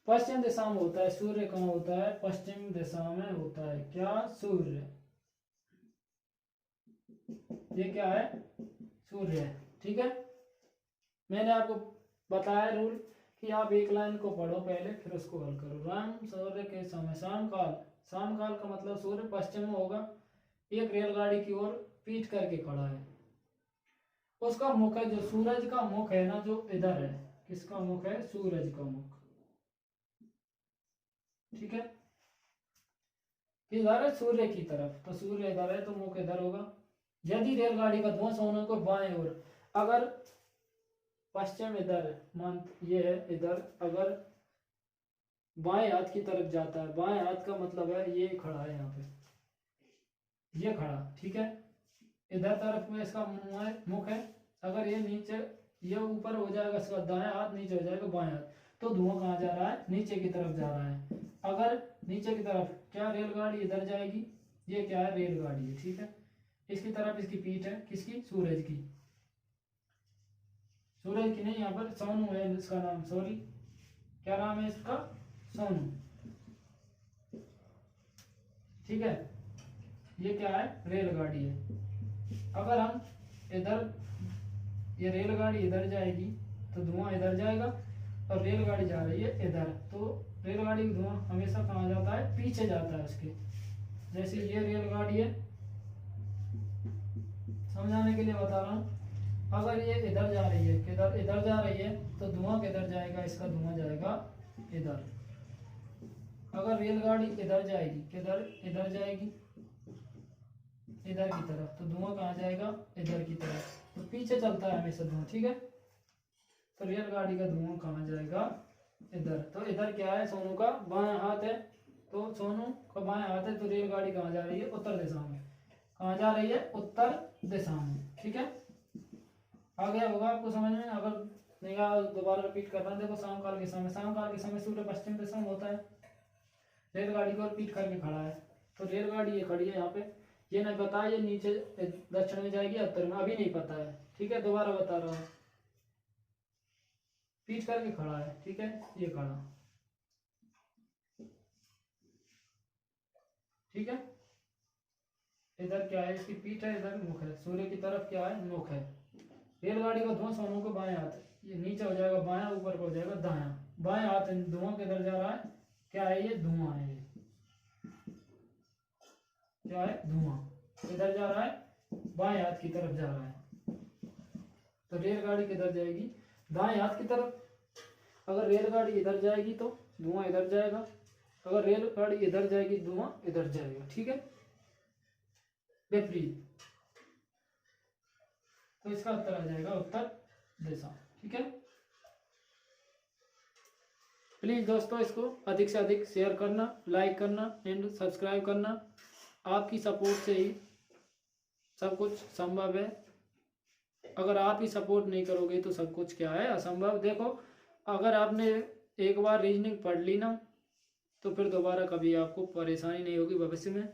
पश्चिम दिशा में होता है सूर्य। कहाँ होता है? पश्चिम दिशा में होता है। क्या? सूर्य। ये क्या है? सूर्य है। ठीक है, मैंने आपको बताया रूल कि आप एक लाइन को पढ़ो पहले, फिर उसको हल करो। राम सूर्य के समय, शाम काल का मतलब सूर्य पश्चिम में होगा, एक रेलगाड़ी की ओर पीठ करके खड़ा है। उसका मुख है, जो सूरज का मुख है ना, जो इधर है। किसका मुख है? सूरज का मुख। ठीक है, किधर है? सूर्य की तरफ, तो सूर्य इधर है तो मुख इधर होगा। यदि रेलगाड़ी का धुआं सोनू को बाएं ओर, अगर पश्चिम इधर है, मान ये है इधर, अगर बाएं हाथ की तरफ जाता है, बाएं हाथ का मतलब है ये खड़ा है यहाँ पे, ये खड़ा। ठीक है, इधर तरफ में इसका मुख है। अगर ये नीचे, ये ऊपर हो जाएगा इसका दायां हाथ, नीचे हो जाएगा बाएं हाथ, तो धुआं कहाँ जा रहा है? नीचे की तरफ जा रहा है। अगर नीचे की तरफ, क्या रेलगाड़ी इधर जाएगी, ये क्या है? रेलगाड़ी है। ठीक है, इसकी तरफ इसकी पीठ है, किसकी? सूरज की। सूरज की नहीं, यहाँ पर सोनू है इसका नाम, सॉरी क्या नाम है इसका? सोनू। ठीक है, ये क्या है? रेलगाड़ी है। अगर हम इधर, ये रेलगाड़ी इधर जाएगी तो धुआं इधर जाएगा, और रेलगाड़ी जा रही है इधर, तो रेलगाड़ी का धुआं हमेशा कहाँ जाता है? पीछे जाता है उसके। जैसे ये रेलगाड़ी है, समझाने के लिए बता रहा हूँ, अगर ये इधर जा रही है, किधर? इधर जा रही है, तो धुआं किधर जाएगा? इसका धुआं जाएगा इधर। अगर रेलगाड़ी इधर जाएगी, किधर? इधर जाएगी, इधर की तरफ, तो धुआं कहाँ जाएगा? इधर की तरफ, तो पीछे चलता है हमेशा धुआं। ठीक है, तो रेलगाड़ी का धुआं कहाँ जाएगा? इधर। तो इधर क्या है? सोनू का बायां हाथ है, तो सोनू का बायां हाथ है, तो रेलगाड़ी कहाँ जा रही है? उत्तर दिशा में। कहाँ जा रही है? उत्तर दिशा में। ठीक है, आ गया होगा आपको समझ में? अगर नहीं आया दोबारा रिपीट करना। देखो शाम काल के समय सूर्य पश्चिम दिशा में होता है, रेलगाड़ी की ओर पीठ करके खड़ा है, तो रेलगाड़ी ये खड़ी है यहाँ पे, ये नहीं पता ये नीचे दक्षिण में जाएगी उत्तर में, अभी नहीं पता है। ठीक है, दोबारा बता रहा हूँ। पीठ करके खड़ा है, ठीक है, ये खड़ा, ठीक है। इधर क्या है, इसकी पीठ है, इधर मुख है, सूर्य की तरफ क्या है, मुख है। रेलगाड़ी का धुआं सोनू को बाएं हाथ, ये नीचे हो जाएगा बायां, ऊपर को हो जाएगा दायां। बाएं हाथ धुआं किधर जा रहा है, क्या है ये, धुआं है, ये क्या है, धुआं किधर जा रहा है, बाएं हाथ की तरफ जा रहा है। तो रेलगाड़ी किधर जाएगी, दाएं हाथ की तरफ। अगर रेलगाड़ी इधर जाएगी तो धुआं इधर जाएगा, अगर रेलगाड़ी इधर जाएगी धुआं इधर जाएगा, ठीक है, विपरीत। तो इसका उत्तर आ जाएगा उत्तर दिशा, ठीक है। प्लीज दोस्तों इसको अधिक से अधिक शेयर करना, लाइक करना एंड सब्सक्राइब करना। आपकी सपोर्ट से ही सब कुछ संभव है। अगर आप ही सपोर्ट नहीं करोगे तो सब कुछ क्या है, असंभव। देखो, अगर आपने एक बार रीजनिंग पढ़ ली ना, तो फिर दोबारा कभी आपको परेशानी नहीं होगी भविष्य में।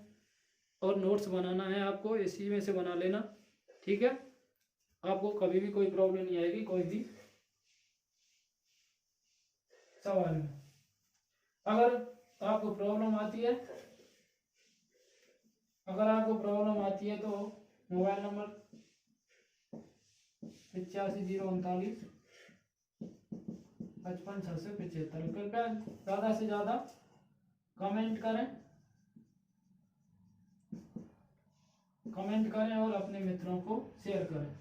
और नोट्स बनाना है आपको, इसी में से बना लेना, ठीक है। आपको कभी भी कोई प्रॉब्लम नहीं आएगी कोई भी सवाल में। अगर आपको प्रॉब्लम आती है, तो मोबाइल नंबर 8509555675, कृपया ज़्यादा से ज़्यादा कमेंट करें और अपने मित्रों को शेयर करें।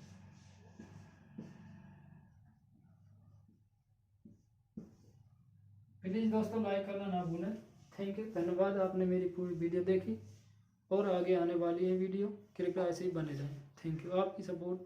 प्लीज़ दोस्तों लाइक करना ना भूलें। थैंक यू, धन्यवाद, आपने मेरी पूरी वीडियो देखी और आगे आने वाली है वीडियो, कृपया ऐसे ही बने रहें। थैंक यू, आपकी सपोर्ट